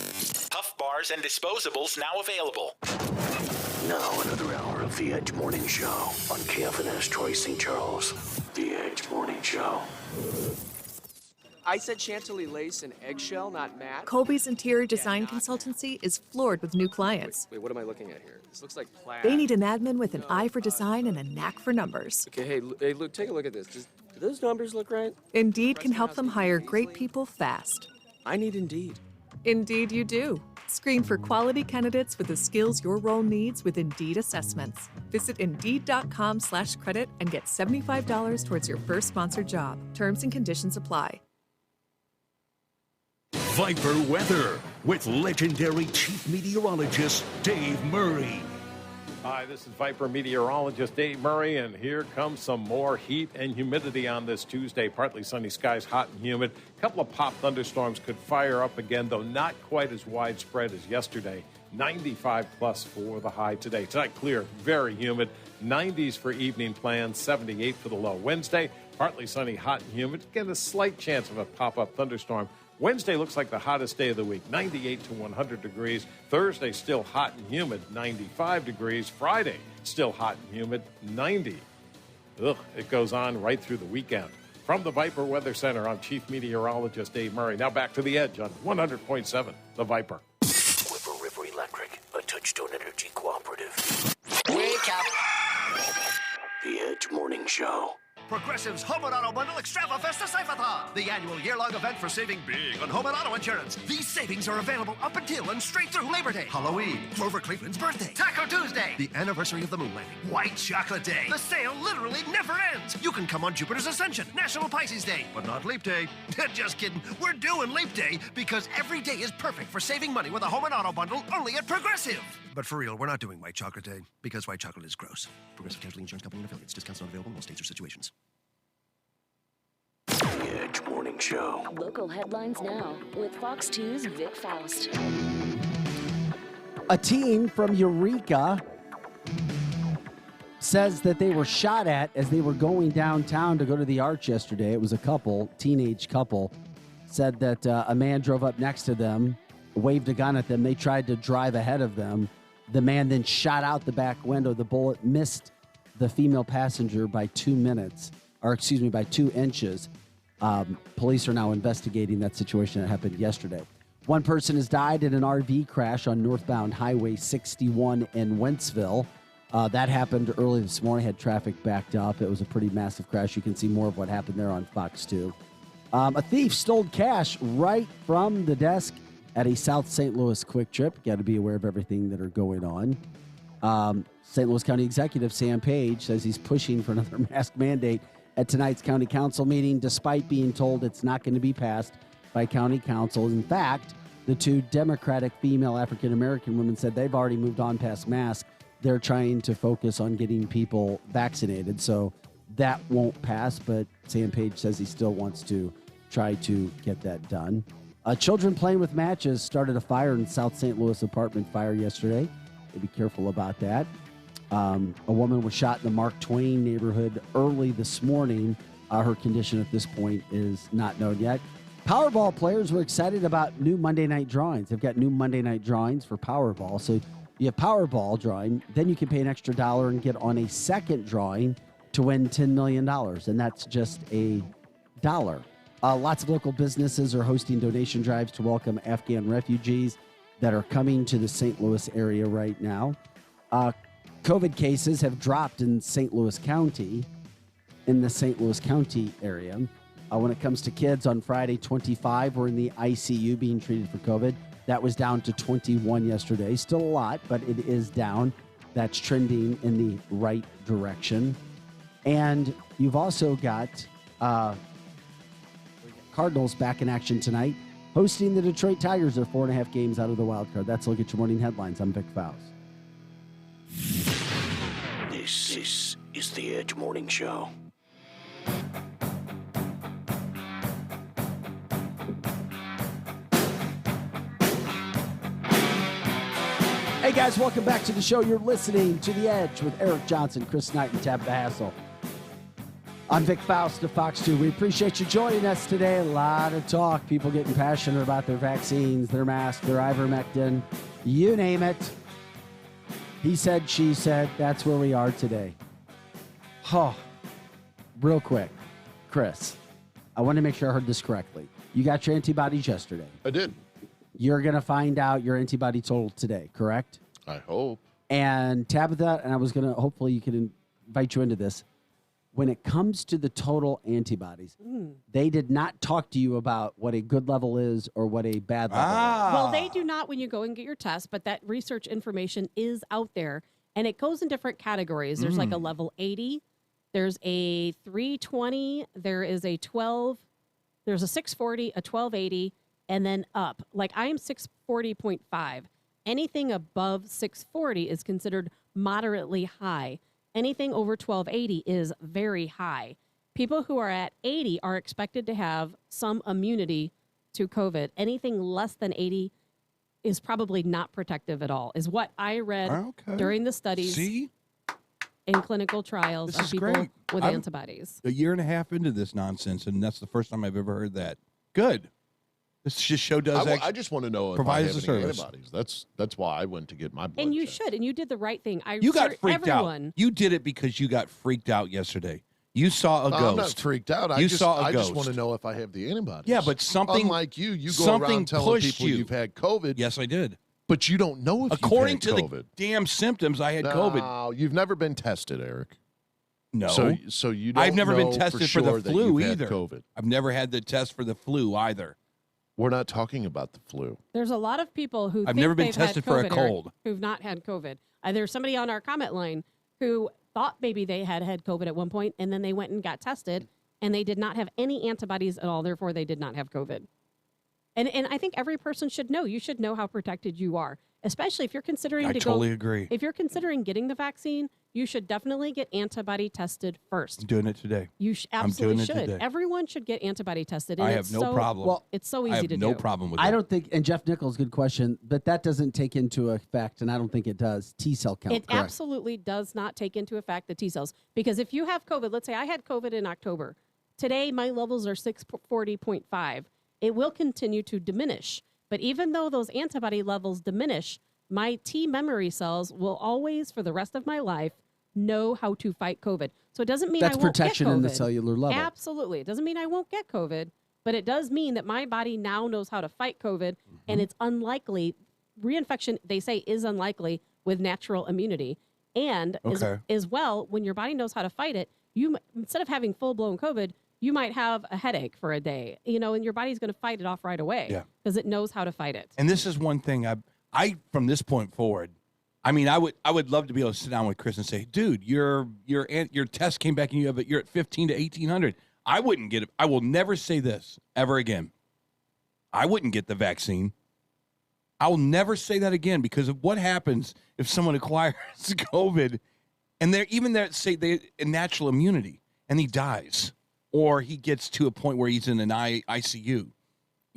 [SPEAKER 14] Puff bars and disposables now available.
[SPEAKER 7] Now another hour of The Edge Morning Show on KFNS Troy St. Charles. The Edge Morning Show.
[SPEAKER 15] I said Chantilly lace and eggshell, not matte.
[SPEAKER 16] Colby's interior design consultancy is floored with new clients.
[SPEAKER 15] Wait, what am I looking at here? This looks like plaid.
[SPEAKER 16] They need an admin with an eye for design and a knack for numbers.
[SPEAKER 15] Okay, hey, look, take a look at this. Do those numbers look right?
[SPEAKER 16] Indeed can help them hire great people fast.
[SPEAKER 15] I need Indeed.
[SPEAKER 16] Indeed you do. Screen for quality candidates with the skills your role needs with Indeed assessments. Visit Indeed.com/credit and get $75 towards your first sponsored job. Terms and conditions apply.
[SPEAKER 7] Viper weather with legendary chief meteorologist Dave Murray.
[SPEAKER 17] Hi, this is Viper meteorologist Dave Murray, and here comes some more heat and humidity on this Tuesday. Partly sunny skies, hot and humid. A couple of pop thunderstorms could fire up again, though not quite as widespread as yesterday. 95 plus for the high today. Tonight, clear, very humid. 90s for evening plans, 78 for the low. Wednesday, partly sunny, hot and humid. Again, a slight chance of a pop-up thunderstorm. Wednesday looks like the hottest day of the week, 98 to 100 degrees. Thursday, still hot and humid, 95 degrees. Friday, still hot and humid, 90. It goes on right through the weekend. From the Viper Weather Center, I'm Chief Meteorologist Dave Murray. Now back to the Edge on 100.7, The Viper.
[SPEAKER 7] Whipper River Electric, a Touchstone Energy cooperative.
[SPEAKER 5] Wake up.
[SPEAKER 7] The Edge Morning Show.
[SPEAKER 18] Progressive's Home and Auto Bundle Extrava Festa Save-a-thon, the annual year-long event for saving big on home and auto insurance. These savings are available up until and straight through Labor Day, Halloween, Grover Cleveland's birthday, Taco Tuesday, the anniversary of the moon landing, White Chocolate Day. The sale literally never ends. You can come on Jupiter's Ascension, National Pisces Day, but not Leap Day. Just kidding. We're doing Leap Day because every day is perfect for saving money with a home and auto bundle only at Progressive. But for real, we're not doing White Chocolate Day because white chocolate is gross. Progressive Casualty Insurance Company and affiliates. Discounts not available in all states or situations.
[SPEAKER 7] The Edge Morning Show.
[SPEAKER 5] Local headlines now with Fox 2's Vic Faust.
[SPEAKER 1] A teen from Eureka says that they were shot at as they were going downtown to go to the Arch yesterday. It was a couple, teenage couple, said that a man drove up next to them, waved a gun at them. They tried to drive ahead of them. The man then shot out the back window. The bullet missed the female passenger by 2 inches. Police are now investigating that situation that happened yesterday. One person has died in an RV crash on northbound Highway 61 in Wentzville. That happened early this morning, had traffic backed up. It was a pretty massive crash. You can see more of what happened there on Fox 2. A thief stole cash right from the desk at a South St. Louis Quick Trip. Got to be aware of everything that are going on. St. Louis County Executive Sam Page says he's pushing for another mask mandate at tonight's county council meeting, despite being told it's not going to be passed by county council. In fact, the two Democratic female African-American women said they've already moved on past masks. They're trying to focus on getting people vaccinated. So that won't pass, but Sam Page says he still wants to try to get that done. Children playing with matches started a fire in South St. Louis apartment fire yesterday. Be careful about that. A woman was shot in the Mark Twain neighborhood early this morning. Her condition at this point is not known yet. Powerball players were excited about new Monday night drawings. They've got new Monday night drawings for Powerball. So you have Powerball drawing, then you can pay an extra $1 and get on a second drawing to win $10 million. And that's just $1. Lots of local businesses are hosting donation drives to welcome Afghan refugees that are coming to the St. Louis area right now. COVID cases have dropped in St. Louis County, in the St. Louis County area. When it comes to kids, on Friday, 25 were in the ICU being treated for COVID. That was down to 21 yesterday. Still a lot, but it is down. That's trending in the right direction. And you've also got Cardinals back in action tonight, hosting the Detroit Tigers. They're 4.5 games out of the wild card. That's a look at your morning headlines. I'm Vic Faust.
[SPEAKER 7] This is the Edge Morning Show.
[SPEAKER 1] Hey guys, welcome back to the show. You're listening to The Edge with Eric Johnson, Chris Knight, and Tabitha Hassell. I'm Vic Faust of Fox 2. We appreciate you joining us today. A lot of talk. People getting passionate about their vaccines, their masks, their ivermectin. You name it. He said, she said. That's where we are today. Oh, real quick. Chris, I want to make sure I heard this correctly. You got your antibodies yesterday.
[SPEAKER 4] I did.
[SPEAKER 1] You're going to find out your antibody total today, correct?
[SPEAKER 4] I hope.
[SPEAKER 1] And Tabitha, and I was going to, hopefully you can invite you into this. when it comes to the total antibodies, they did not talk to you about what a good level is or what a bad level is.
[SPEAKER 3] Well, they do not when you go and get your test, but that research information is out there, and it goes in different categories. There's like a level 80, there's a 320, there is a 12, there's a 640, a 1280, and then up. Like I am 640.5. Anything above 640 is considered moderately high. Anything over 1280 is very high. People who are at 80 are expected to have some immunity to COVID. Anything less than 80 is probably not protective at all, is what I read during the studies in clinical trials of people with antibodies.
[SPEAKER 2] A year and a half into this nonsense, and that's the first time I've ever heard that. Good. This just show does
[SPEAKER 4] I just want to know if I have any antibodies. That's why I went to get my blood
[SPEAKER 3] And you
[SPEAKER 4] checked.
[SPEAKER 3] should, and you did the right thing.
[SPEAKER 2] You got freaked
[SPEAKER 3] everyone.
[SPEAKER 2] out. You did it because you got freaked out yesterday. You saw a ghost.
[SPEAKER 4] I'm not freaked out. I just want to know if I have the antibodies.
[SPEAKER 2] Yeah, but something
[SPEAKER 4] unlike you go around telling people you've had COVID.
[SPEAKER 2] Yes, I did.
[SPEAKER 4] But you don't know if
[SPEAKER 2] according
[SPEAKER 4] you've had
[SPEAKER 2] to
[SPEAKER 4] COVID.
[SPEAKER 2] the damn symptoms, I had COVID.
[SPEAKER 4] No, you've never been tested, Eric.
[SPEAKER 2] No.
[SPEAKER 4] So you don't
[SPEAKER 2] I've never
[SPEAKER 4] know
[SPEAKER 2] been tested
[SPEAKER 4] for,
[SPEAKER 2] for
[SPEAKER 4] sure
[SPEAKER 2] the flu
[SPEAKER 4] that you've
[SPEAKER 2] either.
[SPEAKER 4] had COVID.
[SPEAKER 2] I've never had the test for the flu either.
[SPEAKER 4] We're not talking about the flu.
[SPEAKER 3] There's a lot of people who
[SPEAKER 2] I've
[SPEAKER 3] think
[SPEAKER 2] never been
[SPEAKER 3] they've
[SPEAKER 2] tested
[SPEAKER 3] had
[SPEAKER 2] for a
[SPEAKER 3] COVID, Eric,
[SPEAKER 2] cold.
[SPEAKER 3] who've not had COVID. There's somebody on our comment line who thought maybe they had COVID at one point, and then they went and got tested, and they did not have any antibodies at all. Therefore, they did not have COVID. And I think every person should know. You should know how protected you are, especially if you're considering
[SPEAKER 2] I
[SPEAKER 3] to
[SPEAKER 2] totally
[SPEAKER 3] go.
[SPEAKER 2] agree.
[SPEAKER 3] If you're considering getting the vaccine, you should definitely get antibody tested first.
[SPEAKER 2] I'm doing it today.
[SPEAKER 3] You absolutely should.
[SPEAKER 2] Today.
[SPEAKER 3] Everyone should get antibody tested. And
[SPEAKER 2] I have no problem.
[SPEAKER 1] Well,
[SPEAKER 3] it's so easy
[SPEAKER 2] I have
[SPEAKER 3] to
[SPEAKER 2] no
[SPEAKER 3] do.
[SPEAKER 2] problem with it.
[SPEAKER 1] I don't think, and Jeff Nichols, good question, but that doesn't take into effect, and I don't think it does, T cell count.
[SPEAKER 3] It absolutely does not take into effect the T cells. Because if you have COVID, let's say I had COVID in October. Today, my levels are 640.5. It will continue to diminish. But even though those antibody levels diminish, my T memory cells will always, for the rest of my life, know how to fight COVID. So it doesn't mean
[SPEAKER 1] That's
[SPEAKER 3] I won't
[SPEAKER 1] protection
[SPEAKER 3] get COVID.
[SPEAKER 1] in the cellular level.
[SPEAKER 3] Absolutely. It doesn't mean I won't get COVID, but it does mean that my body now knows how to fight COVID, and it's unlikely. Reinfection, they say, is unlikely with natural immunity. And as well, when your body knows how to fight it, you instead of having full-blown COVID, you might have a headache for a day, and your body's going to fight it off right away because it knows how to fight it.
[SPEAKER 2] And this is one thing I from this point forward, I mean, I would love to be able to sit down with Chris and say, dude, your test came back and you're at 15 to 1800. I wouldn't get it. I will never say this ever again. I wouldn't get the vaccine. I will never say that again because of what happens if someone acquires COVID and they're say they natural immunity and he dies. Or he gets to a point where he's in an ICU.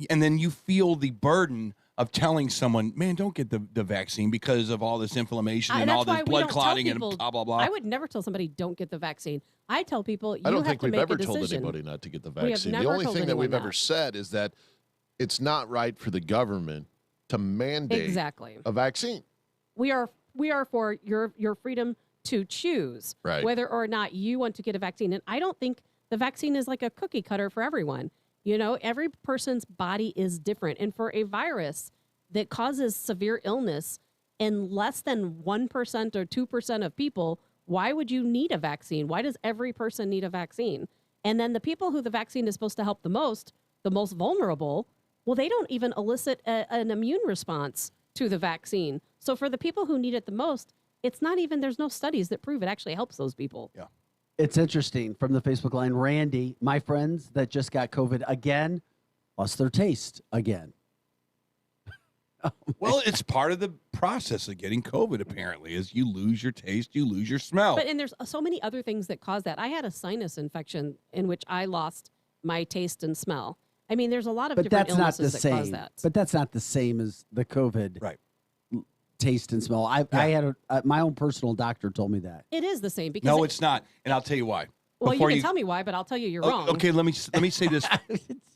[SPEAKER 2] And then you feel the burden of telling someone, man, don't get the vaccine because of all this inflammation and all this blood clotting and blah, blah, blah.
[SPEAKER 3] I would never tell somebody don't get the vaccine. I tell people you
[SPEAKER 4] I don't
[SPEAKER 3] have
[SPEAKER 4] think
[SPEAKER 3] to
[SPEAKER 4] we've
[SPEAKER 3] make
[SPEAKER 4] ever
[SPEAKER 3] a decision.
[SPEAKER 4] told anybody not to get the
[SPEAKER 3] We have
[SPEAKER 4] vaccine. The
[SPEAKER 3] never
[SPEAKER 4] only
[SPEAKER 3] told
[SPEAKER 4] thing that
[SPEAKER 3] anyone
[SPEAKER 4] we've ever said is that it's not right for the government to mandate a vaccine.
[SPEAKER 3] We are for your freedom to choose whether or not you want to get a vaccine. And I don't think the vaccine is like a cookie cutter for everyone. Every person's body is different. And for a virus that causes severe illness in less than 1% or 2% of people, why would you need a vaccine? Why does every person need a vaccine? And then the people who the vaccine is supposed to help the most vulnerable, well, they don't even elicit an immune response to the vaccine. So for the people who need it the most, there's no studies that prove it actually helps those people.
[SPEAKER 2] Yeah.
[SPEAKER 1] It's interesting from the Facebook line. Randy, my friends that just got COVID again, lost their taste again.
[SPEAKER 2] Well, it's part of the process of getting COVID, apparently, is you lose your taste, you lose your smell.
[SPEAKER 3] And there's so many other things that cause that. I had a sinus infection in which I lost my taste and smell. I mean, there's a lot of different illnesses that cause that.
[SPEAKER 1] But that's not the same as the COVID taste and smell. I had my own personal doctor told me that.
[SPEAKER 3] It is the same. Because
[SPEAKER 2] no, it's not. And I'll tell you why.
[SPEAKER 3] Well, you can tell me why, but I'll tell you you're wrong.
[SPEAKER 2] Okay, let me say this.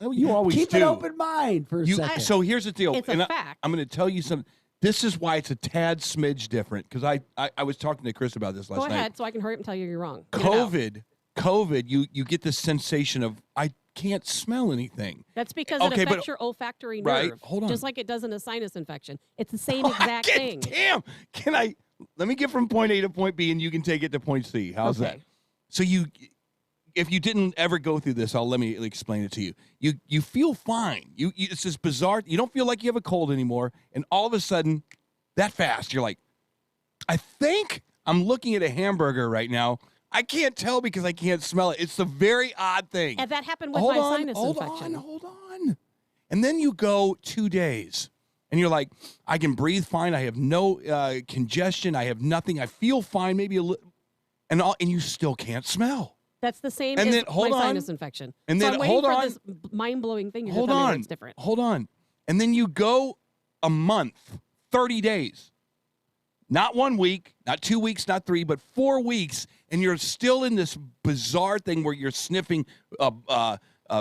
[SPEAKER 2] You always
[SPEAKER 1] keep
[SPEAKER 2] do.
[SPEAKER 1] an open mind for a second.
[SPEAKER 2] So here's the deal.
[SPEAKER 3] It's a fact.
[SPEAKER 2] I'm going to tell you something. This is why it's a tad smidge different, because I was talking to Chris about this last night.
[SPEAKER 3] Go ahead, so I can hurry up and tell you you're wrong.
[SPEAKER 2] COVID, you get this sensation of, I can't smell anything.
[SPEAKER 3] That's because it affects your olfactory nerve.
[SPEAKER 2] Right, hold on.
[SPEAKER 3] Just like it does in a sinus infection. It's the same exact thing.
[SPEAKER 2] Damn. Let me get from point A to point B, and you can take it to point C. How's that? So if you didn't ever go through this, let me explain it to you. You feel fine. It's this bizarre. You don't feel like you have a cold anymore, and all of a sudden, that fast, you're like, I think I'm looking at a hamburger right now. I can't tell because I can't smell it. It's a very odd thing.
[SPEAKER 3] And that happened with my sinus infection.
[SPEAKER 2] Hold on. And then you go 2 days, and you're like, I can breathe fine. I have no congestion. I have nothing. I feel fine, maybe a little, and you still can't smell.
[SPEAKER 3] That's the same
[SPEAKER 2] And
[SPEAKER 3] as
[SPEAKER 2] then, hold
[SPEAKER 3] my
[SPEAKER 2] on.
[SPEAKER 3] sinus infection.
[SPEAKER 2] And
[SPEAKER 3] so
[SPEAKER 2] then,
[SPEAKER 3] I'm waiting
[SPEAKER 2] hold
[SPEAKER 3] for
[SPEAKER 2] on.
[SPEAKER 3] this mind-blowing thing. You're
[SPEAKER 2] Hold
[SPEAKER 3] telling me
[SPEAKER 2] on.
[SPEAKER 3] it's different.
[SPEAKER 2] Hold on. And then you go a month, 30 days. Not 1 week, not 2 weeks, not 3, but 4 weeks, and you're still in this bizarre thing where you're sniffing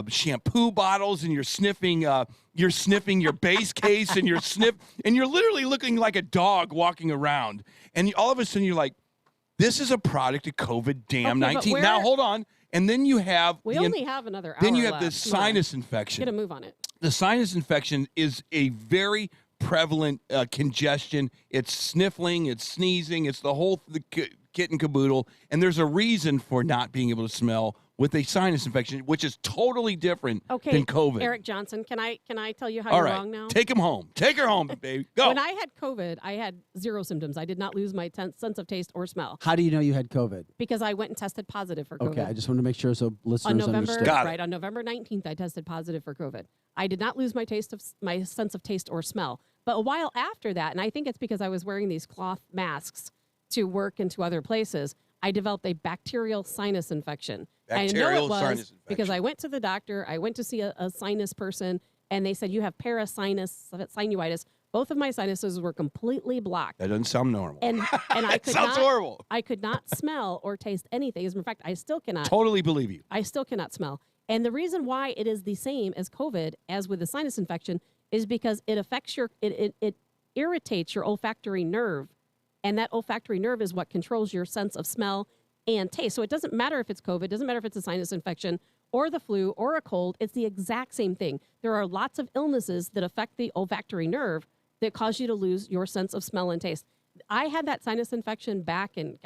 [SPEAKER 2] shampoo bottles, and you're sniffing your base case, and you're literally looking like a dog walking around, and all of a sudden you're like, this is a product of COVID-19. Now hold on, and then you have
[SPEAKER 3] we only have another hour
[SPEAKER 2] then you have
[SPEAKER 3] left.
[SPEAKER 2] this sinus infection.
[SPEAKER 3] Get a move on it.
[SPEAKER 2] The sinus infection is a very prevalent congestion. It's sniffling, it's sneezing, it's the whole kit and caboodle. And there's a reason for not being able to smell with a sinus infection, which is totally different than COVID.
[SPEAKER 3] Eric Johnson, can I tell you how
[SPEAKER 2] All
[SPEAKER 3] you're
[SPEAKER 2] right.
[SPEAKER 3] wrong now?
[SPEAKER 2] Take him home. Take her home, baby. Go.
[SPEAKER 3] When I had COVID, I had 0 symptoms. I did not lose my sense of taste or smell
[SPEAKER 1] How do you know you had COVID?
[SPEAKER 3] because I went and tested positive for COVID.
[SPEAKER 1] Okay, I just want to make sure so listeners
[SPEAKER 3] on November,
[SPEAKER 1] understood.
[SPEAKER 3] right, on November 19th, I tested positive for COVID. I did not lose my sense of taste or smell. But a while after that, and I think it's because I was wearing these cloth masks to work and to other places, I developed a bacterial sinus infection. I know it was because I went to the doctor. I went to see a sinus person, and they said, you have sinusitis. Both of my sinuses were completely blocked.
[SPEAKER 2] That doesn't sound normal.
[SPEAKER 3] And I could
[SPEAKER 2] sounds horrible.
[SPEAKER 3] I could not smell or taste anything. As a matter of fact, I still cannot.
[SPEAKER 2] Totally believe you.
[SPEAKER 3] I still cannot smell. And the reason why it is the same as COVID, as with the sinus infection, is because it affects it irritates your olfactory nerve. And that olfactory nerve is what controls your sense of smell and taste. So it doesn't matter if it's COVID, it doesn't matter if it's a sinus infection or the flu or a cold. It's the exact same thing. There are lots of illnesses that affect the olfactory nerve that cause you to lose your sense of smell and taste. I had that sinus infection back in,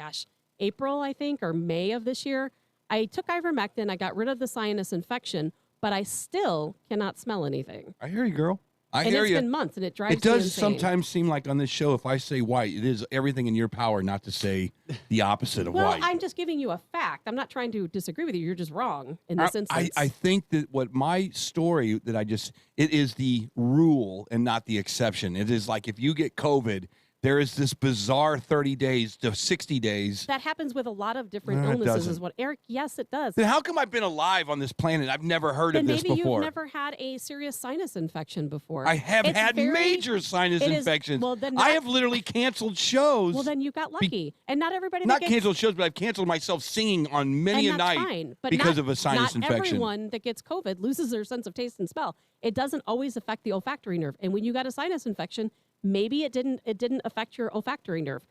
[SPEAKER 3] April, I think, or May of this year. I took ivermectin. I got rid of the sinus infection, but I still cannot smell anything.
[SPEAKER 2] I hear you, girl. I
[SPEAKER 3] and
[SPEAKER 2] hear
[SPEAKER 3] it's
[SPEAKER 2] you.
[SPEAKER 3] been months, and it drives
[SPEAKER 2] It
[SPEAKER 3] me
[SPEAKER 2] does
[SPEAKER 3] insane.
[SPEAKER 2] sometimes seem like on this show, if I say white, it is everything in your power not to say the opposite of
[SPEAKER 3] Well,
[SPEAKER 2] white.
[SPEAKER 3] I'm just giving you a fact. I'm not trying to disagree with you. You're just wrong in this instance.
[SPEAKER 2] I think that what my story that it is the rule and not the exception. It is like if you get COVID, there is this bizarre 30 days to 60 days.
[SPEAKER 3] That happens with a lot of different
[SPEAKER 2] No, it
[SPEAKER 3] illnesses
[SPEAKER 2] doesn't.
[SPEAKER 3] is what, Eric, yes, it does.
[SPEAKER 2] Then how come I've been alive on this planet? I've never heard
[SPEAKER 3] Then
[SPEAKER 2] of this
[SPEAKER 3] maybe
[SPEAKER 2] before.
[SPEAKER 3] you've never had a serious sinus infection before.
[SPEAKER 2] I have
[SPEAKER 3] It's
[SPEAKER 2] had
[SPEAKER 3] very-
[SPEAKER 2] major sinus
[SPEAKER 3] it is-
[SPEAKER 2] infections.
[SPEAKER 3] well, then
[SPEAKER 2] I
[SPEAKER 3] not-
[SPEAKER 2] have literally canceled shows.
[SPEAKER 3] Well, then you got lucky. And not everybody
[SPEAKER 2] Not
[SPEAKER 3] that gets,
[SPEAKER 2] canceled shows, but I've canceled myself singing on many a
[SPEAKER 3] and that's
[SPEAKER 2] night
[SPEAKER 3] fine, but
[SPEAKER 2] because
[SPEAKER 3] not,
[SPEAKER 2] of a sinus
[SPEAKER 3] not
[SPEAKER 2] infection.
[SPEAKER 3] everyone that gets COVID loses their sense of taste and smell. It doesn't always affect the olfactory nerve. And when you got a sinus infection, maybe it didn't affect your olfactory nerve.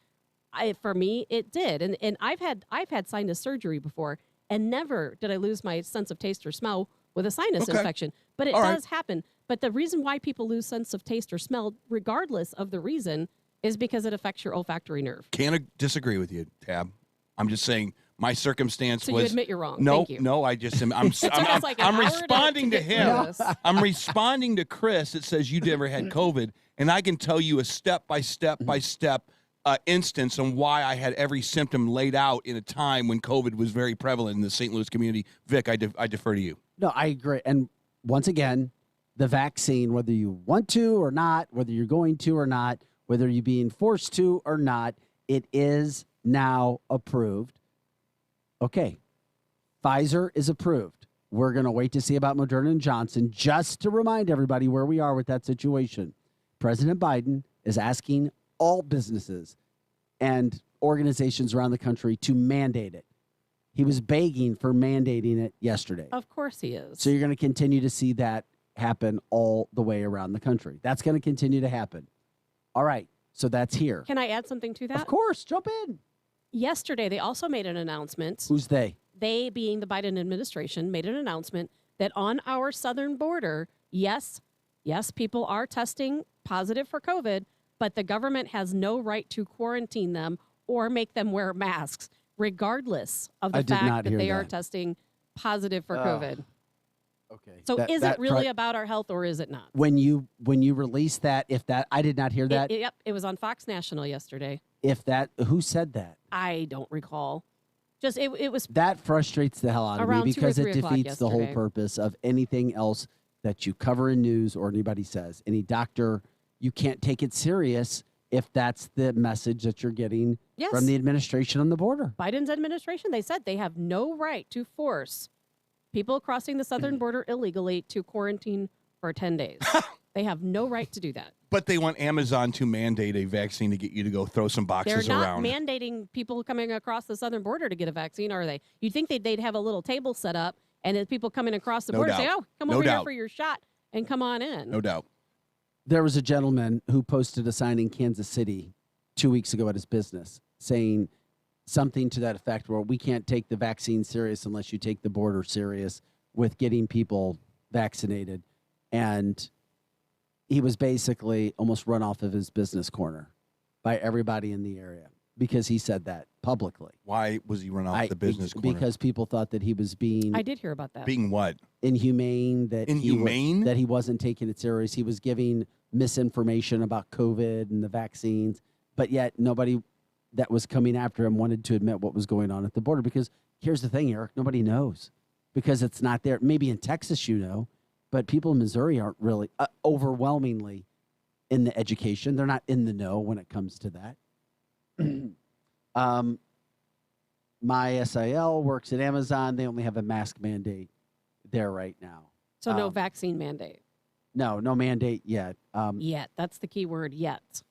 [SPEAKER 3] For me, it did. And I've had sinus surgery before, and never did I lose my sense of taste or smell with a sinus
[SPEAKER 2] Okay.
[SPEAKER 3] infection. But it
[SPEAKER 2] All right.
[SPEAKER 3] does happen. But the reason why people lose sense of taste or smell, regardless of the reason, is because it affects your olfactory nerve.
[SPEAKER 2] Can't disagree with you, Tab. I'm just saying my circumstance
[SPEAKER 3] So you
[SPEAKER 2] was.
[SPEAKER 3] admit you're wrong.
[SPEAKER 2] No,
[SPEAKER 3] Thank you.
[SPEAKER 2] no, I just am. I'm,
[SPEAKER 3] took
[SPEAKER 2] I'm,
[SPEAKER 3] us
[SPEAKER 2] I'm,
[SPEAKER 3] like an
[SPEAKER 2] I'm
[SPEAKER 3] hour
[SPEAKER 2] responding to
[SPEAKER 3] to get
[SPEAKER 2] him.
[SPEAKER 3] through this.
[SPEAKER 2] I'm responding to Chris. It says you never had COVID, and I can tell you a step by step by step instance on why I had every symptom laid out in a time when COVID was very prevalent in the St. Louis community. Vic, I defer to you.
[SPEAKER 1] No, I agree. And once again, the vaccine, whether you want to or not, whether you're going to or not, whether you're being forced to or not, it is now approved. Okay. Pfizer is approved. We're going to wait to see about Moderna and Johnson. Just to remind everybody where we are with that situation, President Biden is asking all businesses and organizations around the country to mandate it. He was begging for mandating it yesterday.
[SPEAKER 3] Of course he is.
[SPEAKER 1] So you're going to continue to see that happen all the way around the country. That's going to continue to happen. All right. So that's here.
[SPEAKER 3] Can I add something to that?
[SPEAKER 1] Of course. Jump in.
[SPEAKER 3] Yesterday, they also made an announcement.
[SPEAKER 1] Who's they?
[SPEAKER 3] They, being the Biden administration, made an announcement that on our southern border, yes, people are testing positive for COVID, but the government has no right to quarantine them or make them wear masks, regardless of the
[SPEAKER 1] I did not
[SPEAKER 3] fact that
[SPEAKER 1] hear
[SPEAKER 3] they are
[SPEAKER 1] that.
[SPEAKER 3] testing positive for COVID.
[SPEAKER 1] Okay.
[SPEAKER 3] So is it really about our health or is it not?
[SPEAKER 1] When you release that, I did not hear that.
[SPEAKER 3] Yep, it was on Fox National yesterday.
[SPEAKER 1] Who said that?
[SPEAKER 3] I don't recall. Just it was
[SPEAKER 1] That frustrates the hell out of me
[SPEAKER 3] around 2 or
[SPEAKER 1] because
[SPEAKER 3] 3
[SPEAKER 1] it
[SPEAKER 3] o'clock
[SPEAKER 1] defeats the whole
[SPEAKER 3] yesterday.
[SPEAKER 1] purpose of anything else that you cover in news or anybody says. Any doctor, you can't take it serious if that's the message that you're getting
[SPEAKER 3] Yes.
[SPEAKER 1] from the administration on the border.
[SPEAKER 3] Biden's administration. They said they have no right to force people crossing the southern border illegally to quarantine for 10 days. They have no right to do that.
[SPEAKER 2] But they want Amazon to mandate a vaccine to get you to go throw some boxes
[SPEAKER 3] They're not
[SPEAKER 2] around.
[SPEAKER 3] mandating people coming across the southern border to get a vaccine, are they? You'd think they'd have a little table set up, and as people coming across the
[SPEAKER 2] No
[SPEAKER 3] border
[SPEAKER 2] doubt.
[SPEAKER 3] say, "Oh, come
[SPEAKER 2] No
[SPEAKER 3] over here
[SPEAKER 2] doubt.
[SPEAKER 3] for your shot and come on in."
[SPEAKER 2] No doubt.
[SPEAKER 1] There was a gentleman who posted a sign in Kansas City 2 weeks ago at his business saying something to that effect where we can't take the vaccine serious unless you take the border serious with getting people vaccinated. And he was basically almost run off of his business corner by everybody in the area because he said that publicly.
[SPEAKER 2] Why was he run off the business corner?
[SPEAKER 1] Because people thought that he was being
[SPEAKER 3] I did hear about that.
[SPEAKER 2] Being what?
[SPEAKER 1] Inhumane,
[SPEAKER 2] Inhumane?
[SPEAKER 1] that he wasn't taking it serious. He was giving misinformation about COVID and the vaccines, but yet nobody that was coming after him wanted to admit what was going on at the border because here's the thing, Eric, nobody knows because it's not there. Maybe in Texas, but people in Missouri aren't really overwhelmingly in the education. They're not in the know when it comes to that. My SIL works at Amazon. They only have a mask mandate there right now.
[SPEAKER 3] So no vaccine mandate.
[SPEAKER 1] No mandate yet.
[SPEAKER 3] Yet. That's the key word, yet.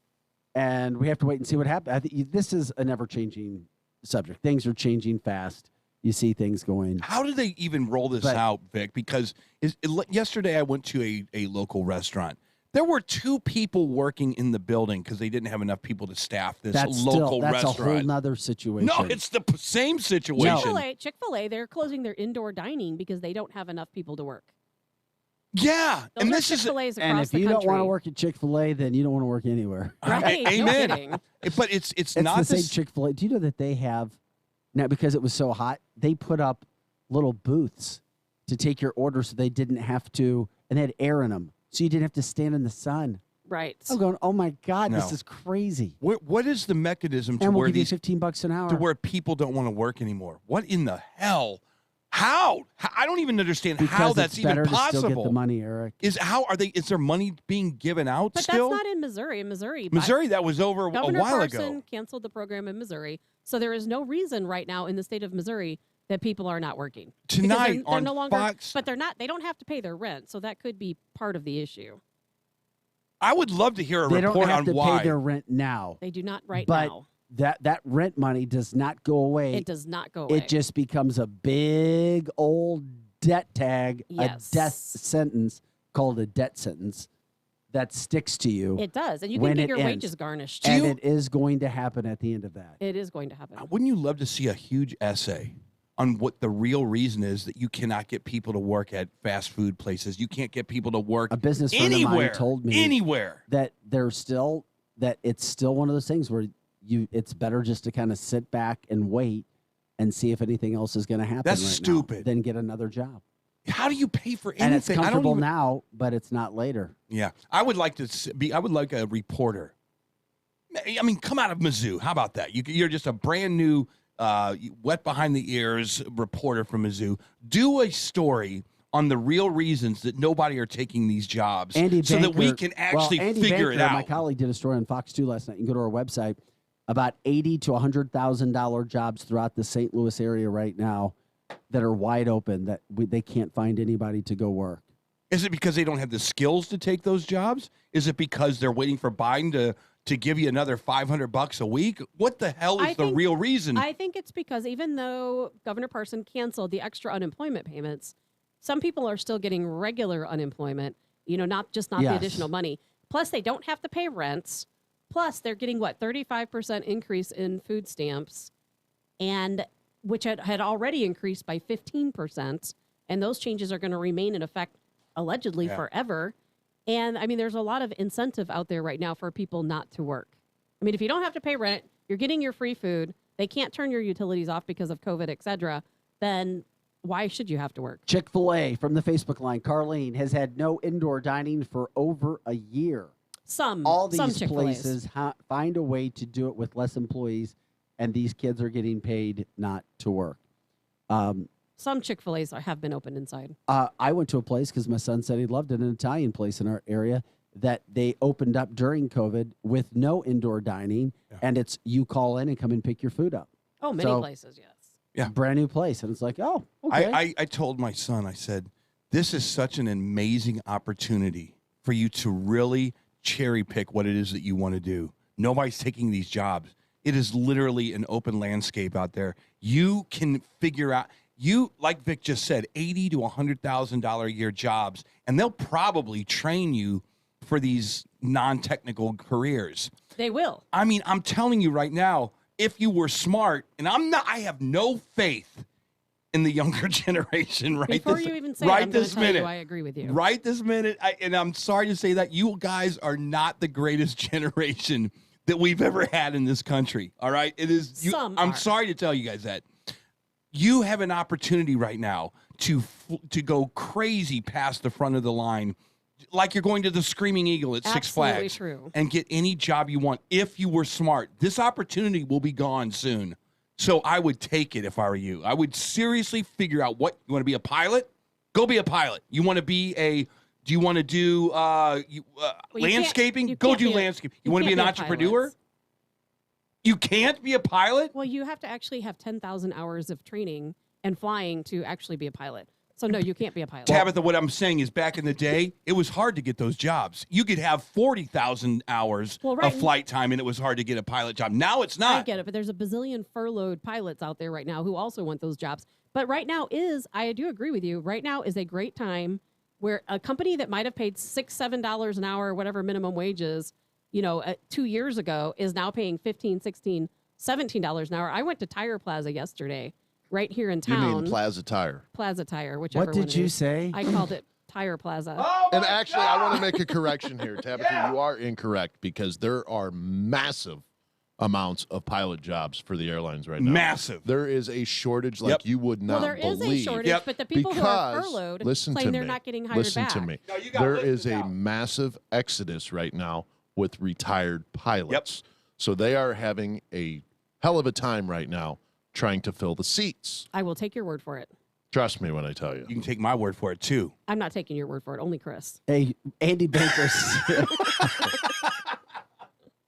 [SPEAKER 1] And we have to wait and see what happens. I think this is a never-changing subject. Things are changing fast. You see things going.
[SPEAKER 2] How do they even roll this out, Vic? Because yesterday I went to a local restaurant. There were 2 people working in the building because they didn't have enough people to staff this local
[SPEAKER 1] that's
[SPEAKER 2] restaurant.
[SPEAKER 1] a whole nother situation.
[SPEAKER 2] No, it's the same situation.
[SPEAKER 3] Chick-fil-A, they're closing their indoor dining because they don't have enough people to work.
[SPEAKER 2] Yeah,
[SPEAKER 3] Those
[SPEAKER 2] and
[SPEAKER 3] are
[SPEAKER 2] this is
[SPEAKER 3] Chick-fil-A's
[SPEAKER 1] And
[SPEAKER 3] across
[SPEAKER 1] if
[SPEAKER 3] the
[SPEAKER 1] you don't
[SPEAKER 3] country.
[SPEAKER 1] want to work at Chick-fil-A, then you don't want to work anywhere.
[SPEAKER 3] Right, no
[SPEAKER 2] Amen.
[SPEAKER 3] kidding.
[SPEAKER 2] But it's
[SPEAKER 1] the
[SPEAKER 2] not
[SPEAKER 1] same Chick-fil-A. Do you know that they have now because it was so hot? They put up little booths to take your order, so they didn't have to, and they had air in them, so you didn't have to stand in the sun.
[SPEAKER 3] Right.
[SPEAKER 1] I'm going, oh my God,
[SPEAKER 2] No.
[SPEAKER 1] this is crazy.
[SPEAKER 2] What is the mechanism to
[SPEAKER 1] And we'll
[SPEAKER 2] where
[SPEAKER 1] give you
[SPEAKER 2] these
[SPEAKER 1] $15 an hour
[SPEAKER 2] to where people don't want to work anymore? What in the hell? How? I don't even understand
[SPEAKER 1] because
[SPEAKER 2] how that's
[SPEAKER 1] it's better
[SPEAKER 2] even
[SPEAKER 1] to still
[SPEAKER 2] possible.
[SPEAKER 1] get the money, Eric.
[SPEAKER 2] Is there money being given out
[SPEAKER 3] But
[SPEAKER 2] still?
[SPEAKER 3] that's not in Missouri. In Missouri,
[SPEAKER 2] That was over
[SPEAKER 3] Governor
[SPEAKER 2] a while
[SPEAKER 3] Parson
[SPEAKER 2] ago.
[SPEAKER 3] canceled the program in Missouri, so there is no reason right now in the state of Missouri that people are not working. Because
[SPEAKER 2] Tonight
[SPEAKER 3] they're
[SPEAKER 2] on
[SPEAKER 3] no longer,
[SPEAKER 2] Fox-
[SPEAKER 3] but they're not. They don't have to pay their rent, so that could be part of the issue.
[SPEAKER 2] I would love to hear a
[SPEAKER 1] They don't
[SPEAKER 2] report
[SPEAKER 1] have
[SPEAKER 2] on
[SPEAKER 1] to
[SPEAKER 2] why.
[SPEAKER 1] pay their rent now.
[SPEAKER 3] They do not right
[SPEAKER 1] but
[SPEAKER 3] now.
[SPEAKER 1] that rent money does not go away.
[SPEAKER 3] It does not go away.
[SPEAKER 1] It just becomes a big old debt tag,
[SPEAKER 3] Yes.
[SPEAKER 1] a death sentence called a debt sentence that sticks to you.
[SPEAKER 3] It does, and you can
[SPEAKER 1] when
[SPEAKER 3] get
[SPEAKER 1] it
[SPEAKER 3] your
[SPEAKER 1] ends.
[SPEAKER 3] wages garnished.
[SPEAKER 1] And it is going to happen at the end of that.
[SPEAKER 3] It is going to happen.
[SPEAKER 2] Wouldn't you love to see a huge essay on what the real reason is that you cannot get people to work at fast food places? You can't get people to work
[SPEAKER 1] A business friend
[SPEAKER 2] anywhere.
[SPEAKER 1] of mine told me
[SPEAKER 2] anywhere.
[SPEAKER 1] that it's still one of those things where it's better just to kind of sit back and wait and see if anything else is going to happen.
[SPEAKER 2] That's
[SPEAKER 1] right
[SPEAKER 2] stupid.
[SPEAKER 1] Now, than get another job.
[SPEAKER 2] How do you pay for anything?
[SPEAKER 1] And it's
[SPEAKER 2] I don't
[SPEAKER 1] comfortable
[SPEAKER 2] even-
[SPEAKER 1] now, but it's not later.
[SPEAKER 2] Yeah, I would like to be. I would like a reporter. I mean, come out of Mizzou. How about that? You're just a brand new, wet behind the ears reporter from Mizzou. Do a story on the real reasons that nobody are taking these jobs,
[SPEAKER 1] Andy
[SPEAKER 2] so that we
[SPEAKER 1] Banker-
[SPEAKER 2] can actually
[SPEAKER 1] Andy
[SPEAKER 2] figure it
[SPEAKER 1] Banker,
[SPEAKER 2] out.
[SPEAKER 1] My colleague did a story on Fox 2 last night. You can go to our website. About $80,000 to $100,000 jobs throughout the St. Louis area right now that are wide open that they can't find anybody to go work.
[SPEAKER 2] Is it because they don't have the skills to take those jobs? Is it because they're waiting for Biden to give you another $500 a week? What the hell is the real reason?
[SPEAKER 3] I think it's because even though Governor Parson canceled the extra unemployment payments, some people are still getting regular unemployment, not the
[SPEAKER 1] Yes.
[SPEAKER 3] additional money. Plus, they don't have to pay rents. Plus, they're getting, 35% increase in food stamps, and which had already increased by 15%. And those changes are going to remain in effect allegedly forever. And, there's a lot of incentive out there right now for people not to work. If you don't have to pay rent, you're getting your free food, they can't turn your utilities off because of COVID, et cetera, then Why should you have to work?
[SPEAKER 1] Chick-fil-A from the Facebook line. Carlene has had no indoor dining for over a year. All these places find a way to do it with less employees, and these kids are getting paid not to work.
[SPEAKER 3] Some Chick-fil-A's have been open inside.
[SPEAKER 1] I went to a place because my son said he loved it, an Italian place in our area that they opened up during COVID with no indoor dining, and it's you call in and come and pick your food up.
[SPEAKER 3] Oh, many places, yes.
[SPEAKER 2] Yeah.
[SPEAKER 1] Brand new place. And it's like, oh, okay.
[SPEAKER 2] I told my son, I said, this is such an amazing opportunity for you to really cherry pick what it is that you want to do. Nobody's taking these jobs. It is literally an open landscape out there. You can figure out, like Vic just said, $80,000 to $100,000 a year jobs, and they'll probably train you for these non-technical careers.
[SPEAKER 3] They will.
[SPEAKER 2] I mean, I'm telling you right now, if you were smart, and I have no faith in the younger generation
[SPEAKER 3] Before you even say it, I'm going to tell you I agree with you.
[SPEAKER 2] Right this minute, and I'm sorry to say that, you guys are not the greatest generation that we've ever had in this country, all right? It is. I'm sorry to tell you guys that. You have an opportunity right now to go crazy past the front of the line, like you're going to the Screaming Eagle at Six Flags,
[SPEAKER 3] true.
[SPEAKER 2] and get any job you want if you were smart. This opportunity will be gone soon. So I would take it if I were you. I would seriously figure out what you want to be a pilot. Go be a pilot. You want to be do you want to do landscaping? Go do landscaping. You want to be an entrepreneur? You can't be a pilot?
[SPEAKER 3] Well, you have to actually have 10,000 hours of training and flying to actually be a pilot. So, no, you can't be a pilot.
[SPEAKER 2] Tabitha, what I'm saying is back in the day, it was hard to get those jobs. You could have 40,000 hours of flight time, and it was hard to get a pilot job. Now it's not.
[SPEAKER 3] I get it, but there's a bazillion furloughed pilots out there right now who also want those jobs. But right now I do agree with you, right now is a great time where a company that might have paid $6, $7 an hour, whatever minimum wage is, 2 years ago, is now paying $15, $16, $17 an hour. I went to Tire Plaza yesterday. Right here in town.
[SPEAKER 4] You mean Plaza Tire?
[SPEAKER 3] Plaza Tire, whichever
[SPEAKER 1] What did you say?
[SPEAKER 3] I called it Tire Plaza.
[SPEAKER 4] And actually, I want to make a correction here, Tabitha. You are incorrect because there are massive amounts of pilot jobs for the airlines right now.
[SPEAKER 2] Massive.
[SPEAKER 4] There is a shortage like you would not
[SPEAKER 3] there
[SPEAKER 4] believe.
[SPEAKER 3] is a shortage, but the people who are furloughed claim they're not getting hired back.
[SPEAKER 4] Listen to me. There is a massive exodus right now with retired pilots. So they are having a hell of a time right now trying to fill the seats.
[SPEAKER 3] I will take your word for it.
[SPEAKER 4] Trust me when I tell you.
[SPEAKER 2] You can take my word for it, too.
[SPEAKER 3] I'm not taking your word for it. Only Chris.
[SPEAKER 1] Hey, Andy Banker.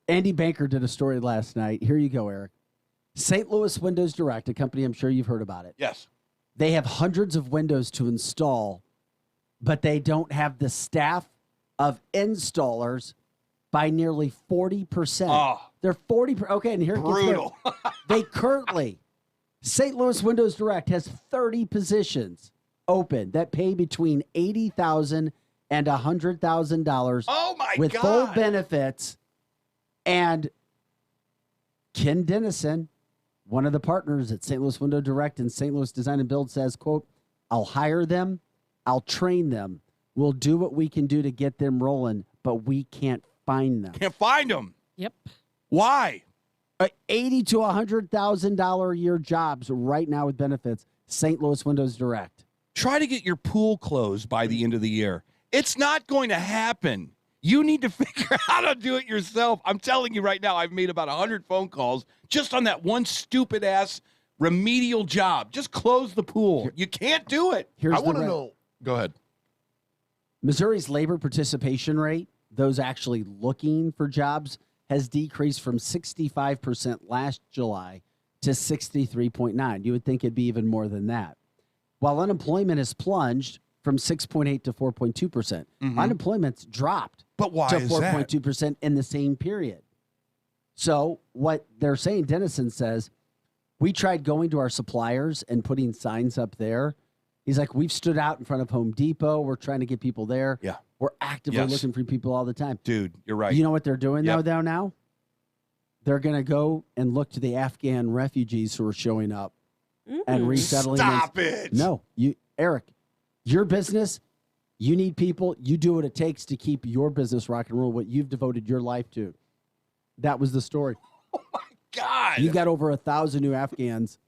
[SPEAKER 1] Andy Banker did a story last night. Here you go, Eric. St. Louis Windows Direct, a company I'm sure you've heard about it.
[SPEAKER 2] Yes.
[SPEAKER 1] They have hundreds of windows to install, but they don't have the staff of installers by nearly 40%.
[SPEAKER 2] Oh.
[SPEAKER 1] They're 40%. Okay, and here it gets
[SPEAKER 2] brutal.
[SPEAKER 1] They currently... St. Louis Windows Direct has 30 positions open that pay between $80,000 and $100,000.
[SPEAKER 2] Oh my
[SPEAKER 1] with
[SPEAKER 2] God.
[SPEAKER 1] full benefits. And Ken Dennison, one of the partners at St. Louis Window Direct and St. Louis Design and Build, says, quote, "I'll hire them, I'll train them, we'll do what we can do to get them rolling, but we can't find them."
[SPEAKER 2] Can't find them.
[SPEAKER 3] Yep.
[SPEAKER 2] Why?
[SPEAKER 1] $80,000 to $100,000 a year jobs right now with benefits. St. Louis Windows Direct.
[SPEAKER 2] Try to get your pool closed by the end of the year. It's not going to happen. You need to figure out how to do it yourself. I'm telling you right now, I've made about 100 phone calls just on that one stupid ass remedial job. Just close the pool. You can't do it.
[SPEAKER 4] I want to know. Go ahead.
[SPEAKER 1] Missouri's labor participation rate, those actually looking for jobs, has decreased from 65% last July to 63.9%. You would think it'd be even more than that. While unemployment has plunged from 6.8% to 4.2%. Unemployment's dropped
[SPEAKER 2] but why
[SPEAKER 1] to
[SPEAKER 2] is that?
[SPEAKER 1] 4.2% in the same period. So what they're saying, Dennison says, we tried going to our suppliers and putting signs up there. He's like, we've stood out in front of Home Depot. We're trying to get people there.
[SPEAKER 2] Yeah.
[SPEAKER 1] We're actively looking for people all the time.
[SPEAKER 2] Dude, you're right.
[SPEAKER 1] You know what they're doing though now? They're going to go and look to the Afghan refugees who are showing up and resettling.
[SPEAKER 2] Stop it.
[SPEAKER 1] No, Eric, your business, you need people. You do what it takes to keep your business rock and roll, what you've devoted your life to. That was the story.
[SPEAKER 2] Oh, my God.
[SPEAKER 1] You got over 1,000 new Afghans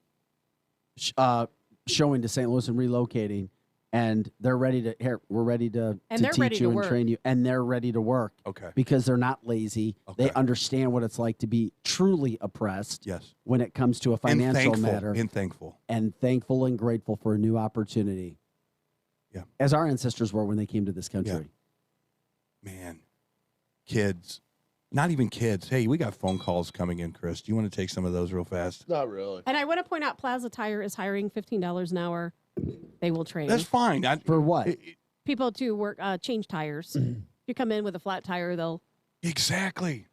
[SPEAKER 1] showing to St. Louis and relocating, and they're ready to we're ready to teach you and train you, and they're ready to work.
[SPEAKER 2] Okay.
[SPEAKER 1] Because they're not lazy.
[SPEAKER 2] Okay.
[SPEAKER 1] They understand what it's like to be truly oppressed.
[SPEAKER 2] Yes.
[SPEAKER 1] When it comes to a financial matter.
[SPEAKER 2] And thankful.
[SPEAKER 1] And thankful and grateful for a new opportunity.
[SPEAKER 2] Yeah.
[SPEAKER 1] As our ancestors were when they came to this country.
[SPEAKER 2] Yeah. Man. Kids. Not even kids. Hey, we got phone calls coming in, Chris. Do you want to take some of those real fast?
[SPEAKER 4] Not really.
[SPEAKER 3] And I want to point out Plaza Tire is hiring $15 an hour. They will train.
[SPEAKER 2] That's fine.
[SPEAKER 1] For what?
[SPEAKER 3] People to work, change tires. If you come in with a flat tire, they'll.
[SPEAKER 2] Exactly.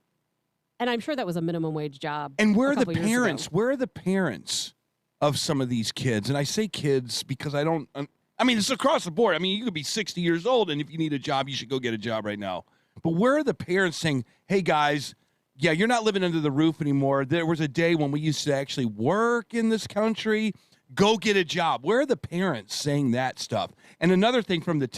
[SPEAKER 3] And I'm sure that was a minimum wage job.
[SPEAKER 2] And where
[SPEAKER 3] a
[SPEAKER 2] are the
[SPEAKER 3] couple years
[SPEAKER 2] parents?
[SPEAKER 3] ago.
[SPEAKER 2] Where are the parents of some of these kids? And I say kids because I mean, it's across the board. I mean, you could be 60 years old, and if you need a job, you should go get a job right now. But where are the parents saying, hey, guys, yeah, you're not living under the roof anymore. There was a day when we used to actually work in this country. Go get a job. Where are the parents saying that stuff? And another thing from the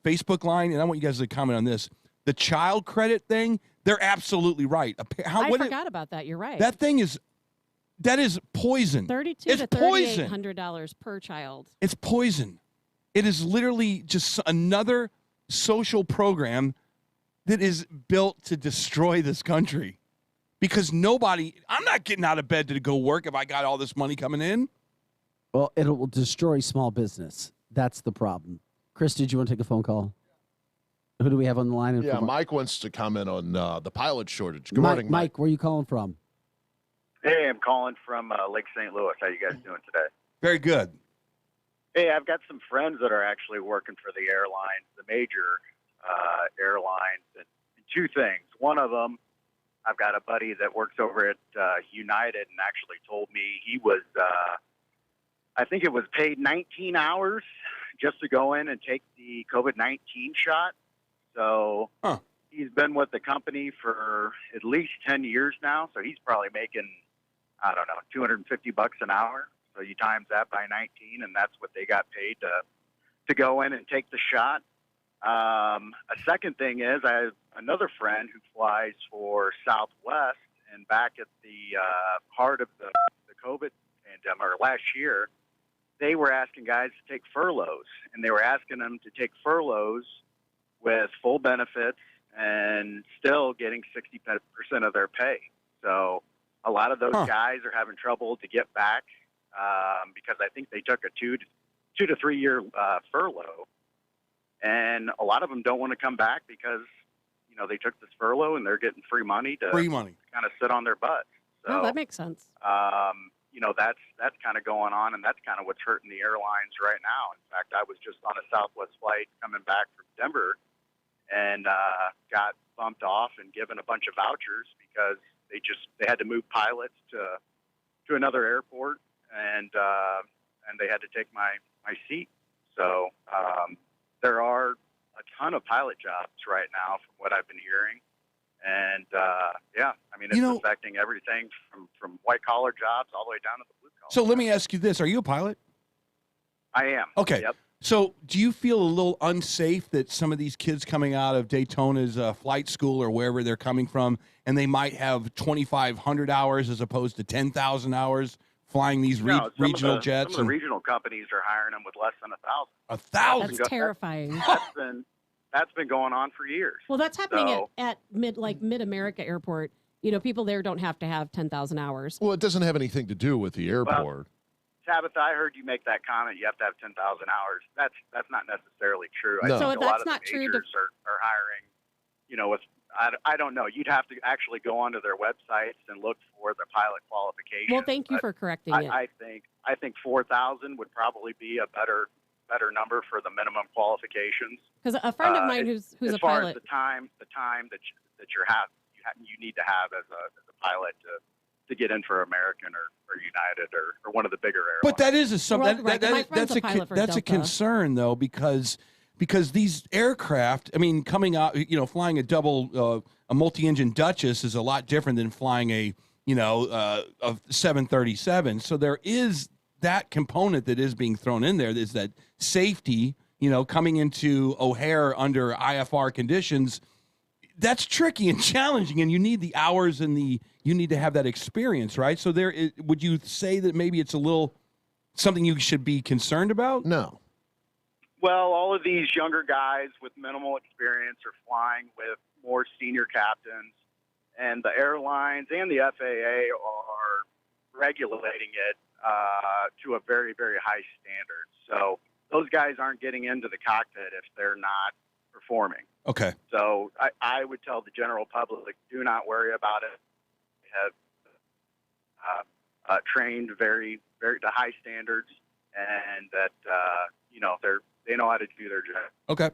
[SPEAKER 2] Facebook line, and I want you guys to comment on this, the child credit thing, they're absolutely right.
[SPEAKER 3] I forgot about that. You're right.
[SPEAKER 2] That is poison.
[SPEAKER 3] $3,200
[SPEAKER 2] it's
[SPEAKER 3] to
[SPEAKER 2] poison.
[SPEAKER 3] $3,800 per child.
[SPEAKER 2] It's poison. It is literally just another social program that is built to destroy this country. Because I'm not getting out of bed to go work if I got all this money coming in.
[SPEAKER 1] Well, it will destroy small business. That's the problem. Chris, did you want to take a phone call? Who do we have on the line?
[SPEAKER 4] Yeah, Mike wants to comment on the pilot shortage. Good morning, Mike.
[SPEAKER 1] Where are you calling from?
[SPEAKER 19] Hey, I'm calling from Lake St. Louis. How you guys doing today?
[SPEAKER 2] Very good.
[SPEAKER 19] Hey, I've got some friends that are actually working for the airlines, the major airlines, and two things. One of them, I've got a buddy that works over at United and actually told me he was, I think it was paid 19 hours just to go in and take the COVID-19 shot. So he's been with the company for at least 10 years now. So he's probably making, I don't know, $250 an hour. So you times that by 19, and that's what they got paid to go in and take the shot. A second thing is I have another friend who flies for Southwest, and back at the heart of the COVID pandemic, or last year, they were asking guys to take furloughs, and they were asking them to take furloughs with full benefits and still getting 60% of their pay. So a lot of those guys are having trouble to get back because I think they took a 2 to 3 year furlough. And a lot of them don't want to come back because, you know, they took this furlough and they're getting free money to kind of sit on their butts. So,
[SPEAKER 3] that makes sense.
[SPEAKER 19] You know, that's kind of going on, and that's kind of what's hurting the airlines right now. In fact, I was just on a Southwest flight coming back from Denver and got bumped off and given a bunch of vouchers because they had to move pilots to another airport, and they had to take my seat. So there are a ton of pilot jobs right now from what I've been hearing. And, yeah, I mean, it's affecting everything from white-collar jobs all the way down to the blue-collar.
[SPEAKER 2] So let me ask you this. Are you a pilot?
[SPEAKER 19] I am.
[SPEAKER 2] Okay.
[SPEAKER 19] Yep.
[SPEAKER 2] So do you feel a little unsafe that some of these kids coming out of Daytona's flight school or wherever they're coming from, and they might have 2,500 hours as opposed to 10,000 hours flying these regional jets?
[SPEAKER 19] Some of the regional companies are hiring them with less than 1,000.
[SPEAKER 2] 1,000?
[SPEAKER 3] That's terrifying.
[SPEAKER 19] That's been going on for years.
[SPEAKER 3] Well, that's happening at Mid-America Airport. You know, people there don't have to have 10,000 hours.
[SPEAKER 4] Well, it doesn't have anything to do with the airport.
[SPEAKER 19] Tabitha, I heard you make that comment. You have to have 10,000 hours. That's not necessarily true.
[SPEAKER 4] No.
[SPEAKER 19] I think
[SPEAKER 3] So
[SPEAKER 19] a
[SPEAKER 3] that's
[SPEAKER 19] lot of
[SPEAKER 3] not
[SPEAKER 19] the
[SPEAKER 3] true
[SPEAKER 19] majors are hiring. You know, I don't know. You'd have to actually go onto their websites and look for the pilot qualifications.
[SPEAKER 3] Well, thank you for correcting it.
[SPEAKER 19] I think 4,000 would probably be a better number for the minimum qualifications.
[SPEAKER 3] Because a friend of mine who's
[SPEAKER 19] as
[SPEAKER 3] a
[SPEAKER 19] far
[SPEAKER 3] pilot.
[SPEAKER 19] as the time that you need to have as a pilot to get in for American or United or one of the bigger airlines.
[SPEAKER 2] But that is that's a
[SPEAKER 3] Delta.
[SPEAKER 2] concern though, because these aircraft, I mean, coming out, you know, flying a multi-engine Duchess is a lot different than flying a 737. So there is that component that is being thrown in there. Is that safety, you know, coming into O'Hare under IFR conditions. That's tricky and challenging, and you need the hours and you need to have that experience, right? So would you say that maybe it's a little something you should be concerned about?
[SPEAKER 4] No.
[SPEAKER 19] Well, all of these younger guys with minimal experience are flying with more senior captains, and the airlines and the FAA are regulating it to a very, very high standard. So those guys aren't getting into the cockpit if they're not performing.
[SPEAKER 2] Okay.
[SPEAKER 19] So I would tell the general public, do not worry about it. We have trained very, very to high standards, and that they know how to do their job.
[SPEAKER 2] Okay.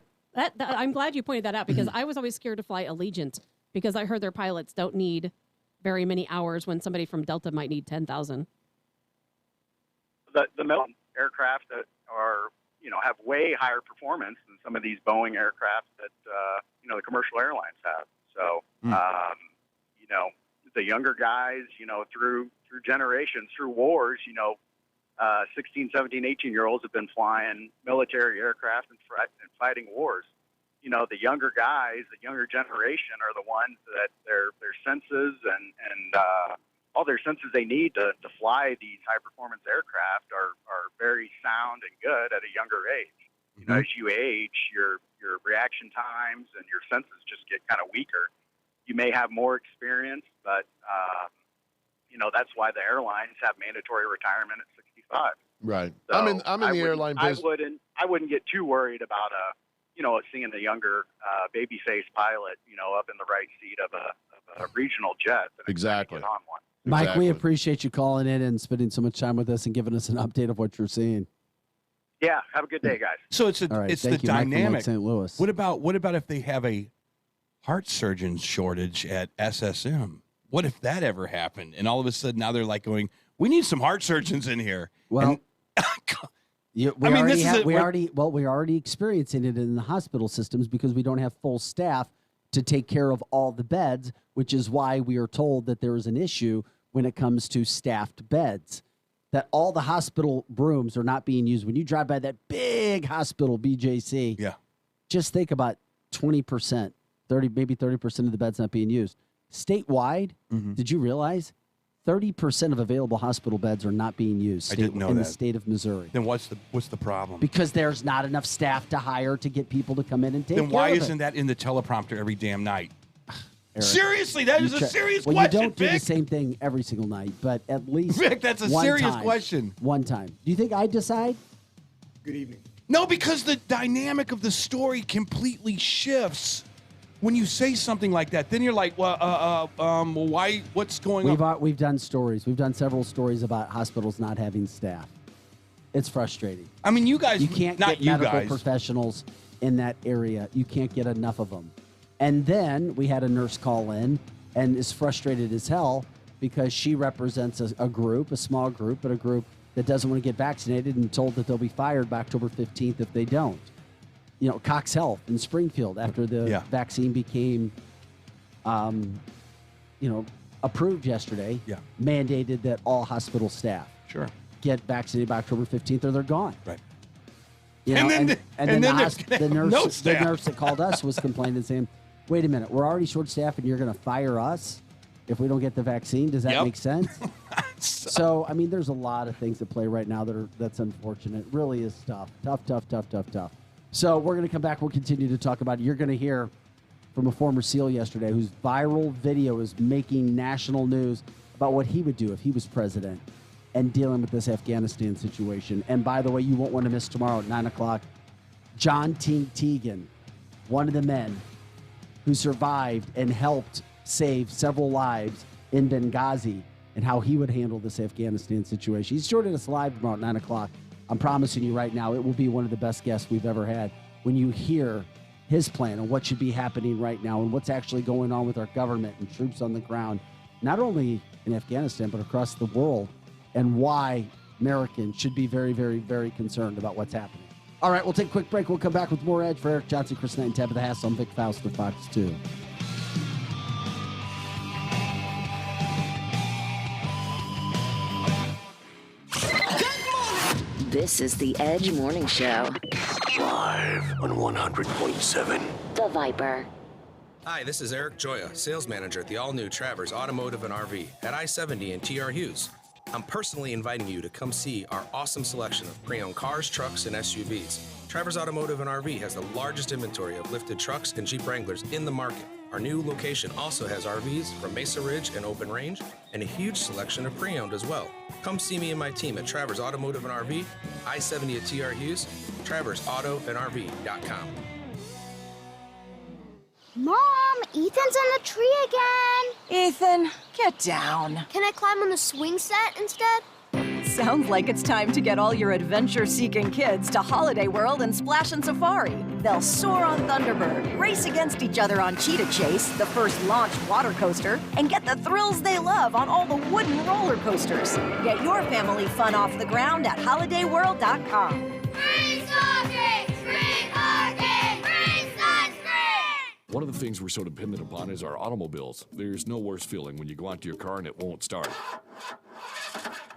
[SPEAKER 3] I'm glad you pointed that out, because I was always scared to fly Allegiant, because I heard their pilots don't need very many hours when somebody from Delta might need 10,000.
[SPEAKER 19] The middle aircraft that are, have way higher performance than some of these Boeing aircraft that, the commercial airlines have. So, the younger guys, through generations, through wars, 16, 17, 18-year-olds have been flying military aircraft and fighting wars. The younger guys, the younger generation are the ones that their senses and all their senses they need to fly these high-performance aircraft are very sound and good at a younger age. As you age, your reaction times and your senses just get kind of weaker. You may have more experience, but that's why the airlines have mandatory retirement at 65.
[SPEAKER 4] Right.
[SPEAKER 19] So
[SPEAKER 4] I'm in the airline business.
[SPEAKER 19] I wouldn't get too worried about seeing a younger baby-faced pilot, up in the right seat of a regional jet.
[SPEAKER 4] Exactly.
[SPEAKER 19] On one.
[SPEAKER 1] Mike,
[SPEAKER 4] Exactly.
[SPEAKER 1] we appreciate you calling in and spending so much time with us and giving us an update of what you're seeing.
[SPEAKER 19] Yeah. Have a good day, guys.
[SPEAKER 2] So it's
[SPEAKER 1] All right,
[SPEAKER 2] the
[SPEAKER 1] thank you, Mike from Lake
[SPEAKER 2] dynamic.
[SPEAKER 1] St. Louis.
[SPEAKER 2] What about if they have a heart surgeon shortage at SSM? What if that ever happened? And all of a sudden now they're like going, we need some heart surgeons in here.
[SPEAKER 1] Well,
[SPEAKER 2] And,
[SPEAKER 1] we're already experiencing it in the hospital systems because we don't have full staff to take care of all the beds, which is why we are told that there is an issue when it comes to staffed beds, that all the hospital rooms are not being used. When you drive by that big hospital, BJC, just think about 20%, maybe 30% of the beds not being used. Statewide, did you realize 30% of available hospital beds are not being used
[SPEAKER 2] I didn't know
[SPEAKER 1] in
[SPEAKER 2] that.
[SPEAKER 1] the state of Missouri?
[SPEAKER 2] Then what's the problem?
[SPEAKER 1] Because there's not enough staff to hire to get people to come in and take care
[SPEAKER 2] Then why
[SPEAKER 1] of it.
[SPEAKER 2] isn't that in the teleprompter every damn night?
[SPEAKER 1] Eric,
[SPEAKER 2] Seriously, that is a serious
[SPEAKER 1] well,
[SPEAKER 2] question,
[SPEAKER 1] you don't do the
[SPEAKER 2] Vic.
[SPEAKER 1] same thing every single night, but at least
[SPEAKER 2] Vic, that's a
[SPEAKER 1] one
[SPEAKER 2] serious
[SPEAKER 1] time.
[SPEAKER 2] question.
[SPEAKER 1] One time. Do you think I decide?
[SPEAKER 11] Good evening.
[SPEAKER 2] No, because the dynamic of the story completely shifts when you say something like that. Then you're like, well, why? What's going on?
[SPEAKER 1] We've done stories. We've done several stories about hospitals not having staff. It's frustrating.
[SPEAKER 2] I mean, you guys,
[SPEAKER 1] You can't
[SPEAKER 2] not
[SPEAKER 1] get
[SPEAKER 2] you
[SPEAKER 1] medical
[SPEAKER 2] guys.
[SPEAKER 1] professionals in that area. You can't get enough of them. And then we had a nurse call in and is frustrated as hell because she represents a group, a small group, but a group that doesn't want to get vaccinated and told that they'll be fired by October 15th if they don't. Cox Health in Springfield, after the vaccine became, approved yesterday, mandated that all hospital staff get vaccinated by October 15th or they're gone.
[SPEAKER 2] Right.
[SPEAKER 1] And then
[SPEAKER 2] the
[SPEAKER 1] nurse that called us was complaining, saying, "Wait a minute, we're already short staffed, and you're going to fire us if we don't get the vaccine? Does that make sense?" So, I mean, there's a lot of things at play right now that's unfortunate. It really is tough. Tough. So we're going to come back. We'll continue to talk about it. You're going to hear from a former SEAL yesterday whose viral video is making national news about what he would do if he was president and dealing with this Afghanistan situation. And by the way, you won't want to miss tomorrow at 9 o'clock. John Teagan, one of the men who survived and helped save several lives in Benghazi, and how he would handle this Afghanistan situation. He's joining us live tomorrow at 9 o'clock. I'm promising you right now, it will be one of the best guests we've ever had when you hear his plan on what should be happening right now and what's actually going on with our government and troops on the ground, not only in Afghanistan, but across the world, and why Americans should be very, very, very concerned about what's happening. All right, we'll take a quick break. We'll come back with more Edge for Eric Johnson, Chris Knight, and Tabitha Hassell. I'm Vic Faust of Fox 2.
[SPEAKER 5] This is the Edge Morning Show.
[SPEAKER 7] Live on 100.7.
[SPEAKER 5] The Viper.
[SPEAKER 20] Hi, this is Eric Joya, sales manager at the all-new Travers Automotive and RV at I-70 and TR Hughes. I'm personally inviting you to come see our awesome selection of pre-owned cars, trucks, and SUVs. Travers Automotive and RV has the largest inventory of lifted trucks and Jeep Wranglers in the market. Our new location also has RVs from Mesa Ridge and Open Range, and a huge selection of pre-owned as well. Come see me and my team at Travers Automotive and RV, I-70 at TR Hughes, TraversAutoandRV.com.
[SPEAKER 21] Mom, Ethan's in the tree again.
[SPEAKER 22] Ethan, get down.
[SPEAKER 21] Can I climb on the swing set instead?
[SPEAKER 22] Sounds like it's time to get all your adventure-seeking kids to Holiday World and Splash and Safari. They'll soar on Thunderbird, race against each other on Cheetah Chase, the first launched water coaster, and get the thrills they love on all the wooden roller coasters. Get your family fun off the ground at holidayworld.com.
[SPEAKER 21] Free stalking! Free parking! Free sunscreen!
[SPEAKER 23] One of the things we're so dependent upon is our automobiles. There's no worse feeling when you go out to your car and it won't start.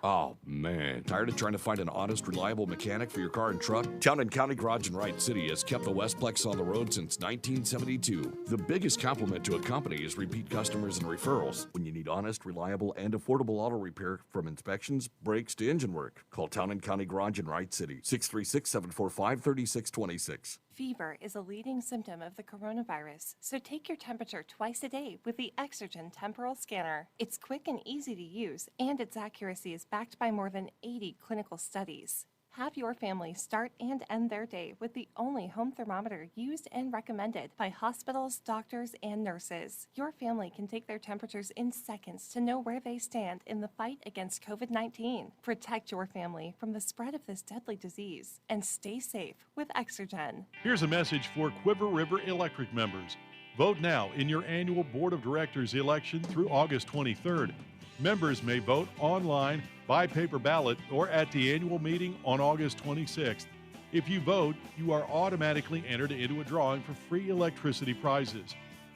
[SPEAKER 23] Oh, man. Tired of trying to find an honest, reliable mechanic for your car and truck? Town and County Garage in Wright City has kept the Westplex on the road since 1972. The biggest compliment to a company is repeat customers and referrals. When you need honest, reliable, and affordable auto repair from inspections, brakes to engine work, call Town and County Garage in Wright City, 636-745-3626.
[SPEAKER 24] Fever is a leading symptom of the coronavirus, so take your temperature twice a day with the Exergen Temporal Scanner. It's quick and easy to use, and its accuracy is backed by more than 80 clinical studies. Have your family start and end their day with the only home thermometer used and recommended by hospitals, doctors, and nurses. Your family can take their temperatures in seconds to know where they stand in the fight against COVID-19. Protect your family from the spread of this deadly disease and stay safe with Exergen.
[SPEAKER 25] Here's a message for Quiver River Electric members. Vote now in your annual Board of Directors election through August 23rd. Members may vote online, by paper ballot, or at the annual meeting on August 26th. If you vote, you are automatically entered into a drawing for free electricity prizes.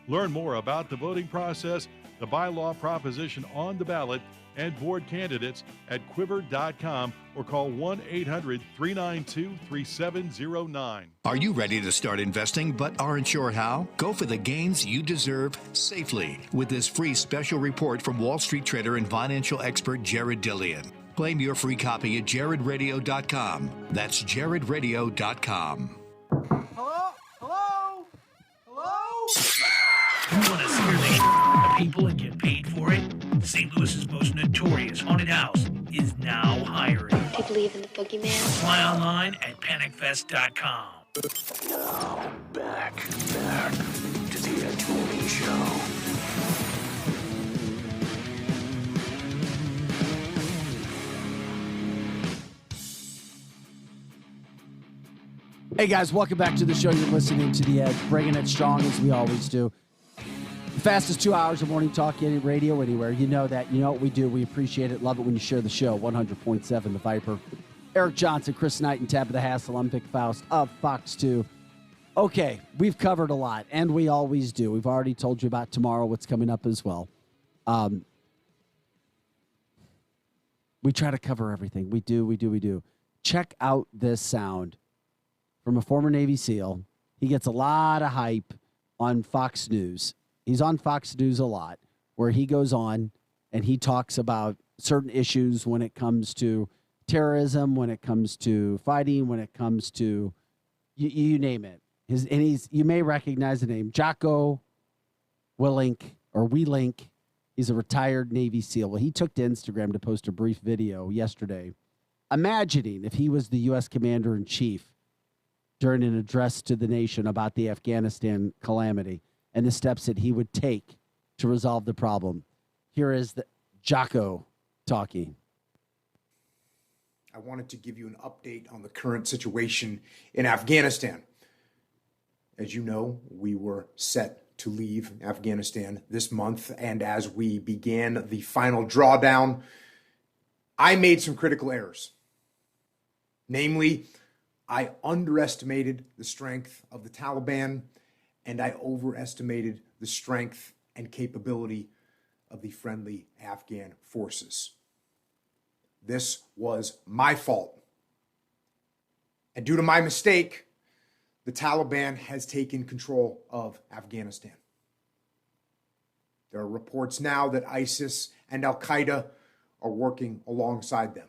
[SPEAKER 25] Learn more about the voting process, the bylaw proposition on the ballot, and board candidates at quiver.com or call 1-800-392-3709.
[SPEAKER 26] Are you ready to start investing but aren't sure how? Go for the gains you deserve safely with this free special report from Wall Street trader and financial expert Jared Dillian. Claim your free copy at jaredradio.com. That's jaredradio.com.
[SPEAKER 27] Hello? Hello? Hello?
[SPEAKER 28] You want to scare the shit out of people and get paid for it? St. Louis's most notorious haunted house is now hiring.
[SPEAKER 21] Do you believe in the boogeyman?
[SPEAKER 28] Apply online at panicfest.com.
[SPEAKER 7] Now, back to the Ed Tony Show.
[SPEAKER 1] Hey guys, welcome back to the show. You're listening to The Edge, bringing it strong as we always do. The fastest 2 hours of morning talk, any radio, anywhere. You know that. You know what we do. We appreciate it. Love it when you share the show. 100.7 The Viper. Eric Johnson, Chris Knight, and Tabitha Hassell. I'm Vic Faust of Fox 2. Okay, we've covered a lot, and we always do. We've already told you about tomorrow, what's coming up as well. We try to cover everything. We do. Check out this sound from a former Navy SEAL. He gets a lot of hype on Fox News. He's on Fox News a lot, where he goes on and he talks about certain issues when it comes to terrorism, when it comes to fighting, when it comes to you name it. You may recognize the name Jocko Willink. He's a retired Navy SEAL. Well, he took to Instagram to post a brief video yesterday, imagining if he was the U.S. Commander-in-Chief during an address to the nation about the Afghanistan calamity and the steps that he would take to resolve the problem. Here is the Jocko talking.
[SPEAKER 29] I wanted to give you an update on the current situation in Afghanistan. As you know, we were set to leave Afghanistan this month, and as we began the final drawdown, I made some critical errors. Namely, I underestimated the strength of the Taliban, and I overestimated the strength and capability of the friendly Afghan forces. This was my fault. And due to my mistake, the Taliban has taken control of Afghanistan. There are reports now that ISIS and Al-Qaeda are working alongside them.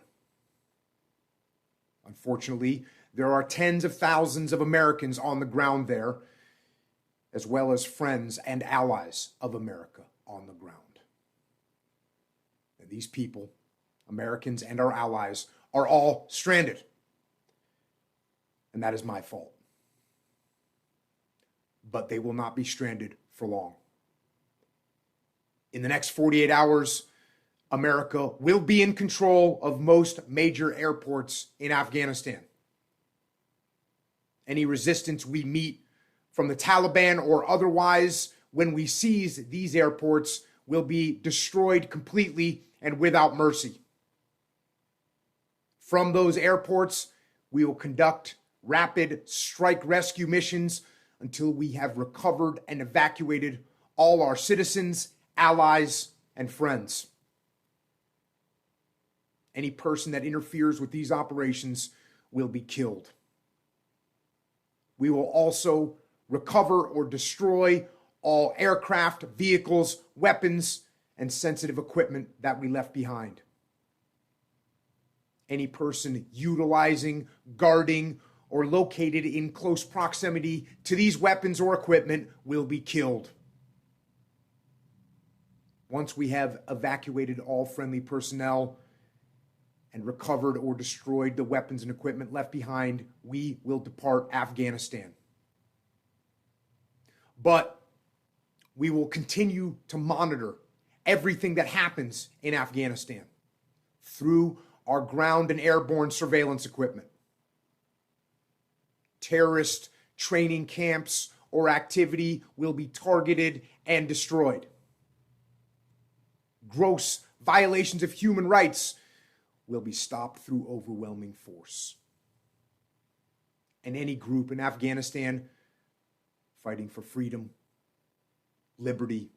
[SPEAKER 29] Unfortunately, there are tens of thousands of Americans on the ground there, as well as friends and allies of America on the ground. And these people, Americans and our allies, are all stranded. And that is my fault. But they will not be stranded for long. In the next 48 hours, America will be in control of most major airports in Afghanistan. Any resistance we meet from the Taliban or otherwise when we seize these airports will be destroyed completely and without mercy. From those airports, we will conduct rapid strike rescue missions until we have recovered and evacuated all our citizens, allies, and friends. Any person that interferes with these operations will be killed. We will also recover or destroy all aircraft, vehicles, weapons, and sensitive equipment that we left behind. Any person utilizing, guarding, or located in close proximity to these weapons or equipment will be killed. Once we have evacuated all friendly personnel and recovered or destroyed the weapons and equipment left behind, we will depart Afghanistan. But we will continue to monitor everything that happens in Afghanistan through our ground and airborne surveillance equipment. Terrorist training camps or activity will be targeted and destroyed. Gross violations of human rights will be stopped through overwhelming force. And any group in Afghanistan fighting for freedom, liberty,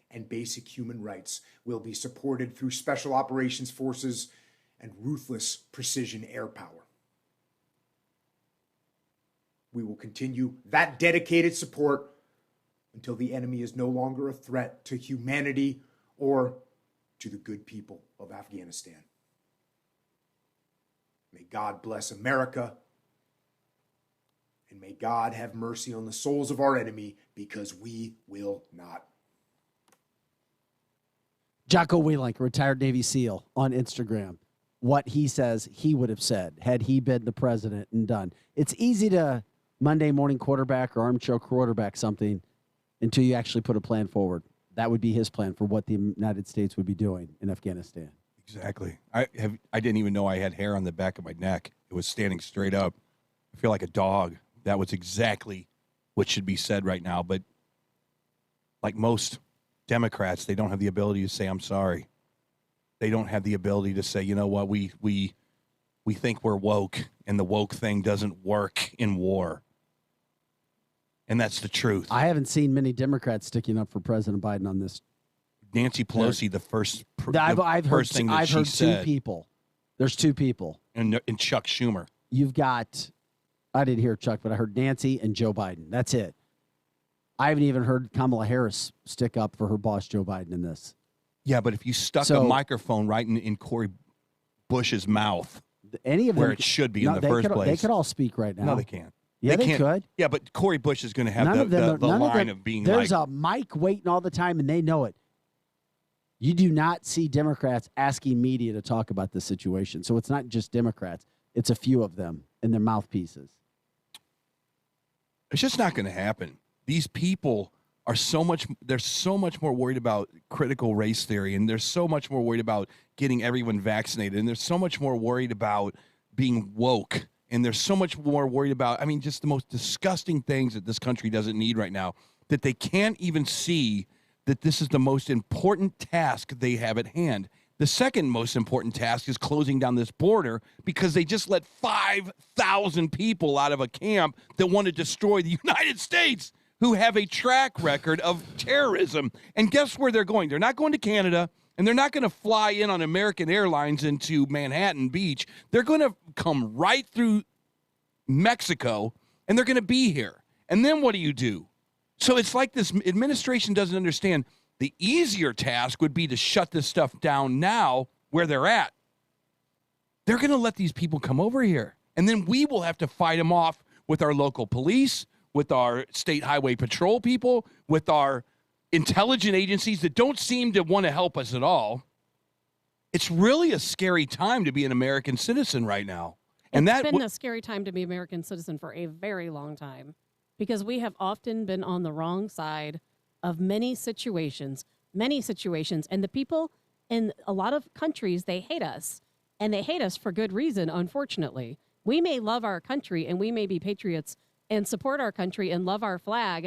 [SPEAKER 29] and basic human rights will be supported through special operations forces and ruthless precision air power. We will continue that dedicated support until the enemy is no longer a threat to humanity or to the good people of Afghanistan. May God bless America, and may God have mercy on the souls of our enemy, because we will not.
[SPEAKER 1] Jocko Willink, retired Navy SEAL, on Instagram. What he says he would have said had he been the president and done. It's easy to Monday morning quarterback or armchair quarterback something until you actually put a plan forward. That would be his plan for what the United States would be doing in Afghanistan.
[SPEAKER 2] Exactly. I didn't even know I had hair on the back of my neck. It was standing straight up. I feel like a dog. That was exactly what should be said right now. But like most Democrats, they don't have the ability to say, I'm sorry. They don't have the ability to say, you know what, we think we're woke, and the woke thing doesn't work in war. And that's the truth.
[SPEAKER 1] I haven't seen many Democrats sticking up for President Biden on this.
[SPEAKER 2] Nancy Pelosi, the first
[SPEAKER 1] I've heard
[SPEAKER 2] thing that she
[SPEAKER 1] two
[SPEAKER 2] said.
[SPEAKER 1] people. There's two people.
[SPEAKER 2] And Chuck Schumer.
[SPEAKER 1] You've got, I didn't hear Chuck, but I heard Nancy and Joe Biden. That's it. I haven't even heard Kamala Harris stick up for her boss, Joe Biden, in this.
[SPEAKER 2] Yeah, but if you stuck a microphone right in Cory Bush's mouth,
[SPEAKER 1] any of them,
[SPEAKER 2] where it should be in the first place.
[SPEAKER 1] They could all speak right now.
[SPEAKER 2] No, they can't.
[SPEAKER 1] Yeah, they could.
[SPEAKER 2] Yeah, but Cory Bush is going to have the line of being
[SPEAKER 1] there's
[SPEAKER 2] like.
[SPEAKER 1] a mic waiting all the time, and they know it. You do not see Democrats asking media to talk about this situation. So it's not just Democrats. It's a few of them and their mouthpieces.
[SPEAKER 2] It's just not going to happen. These people are they're so much more worried about critical race theory, and they're so much more worried about getting everyone vaccinated, and they're so much more worried about being woke, and they're so much more worried about, just the most disgusting things that this country doesn't need right now, that they can't even see that this is the most important task they have at hand. The second most important task is closing down this border, because they just let 5,000 people out of a camp that want to destroy the United States, who have a track record of terrorism. And guess where they're going? They're not going to Canada, and they're not going to fly in on American Airlines into Manhattan Beach. They're going to come right through Mexico, and they're going to be here. And then what do? So it's like this administration doesn't understand. The easier task would be to shut this stuff down now, where they're at, they're going to let these people come over here. And then we will have to fight them off with our local police, with our state highway patrol people, with our intelligence agencies that don't seem to want to help us at all. It's really a scary time to be an American citizen right now. And
[SPEAKER 3] it's been a scary time to be an American citizen for a very long time, because we have often been on the wrong side of many situations. And the people in a lot of countries, they hate us, and they hate us for good reason, unfortunately. We may love our country and we may be patriots and support our country and love our flag,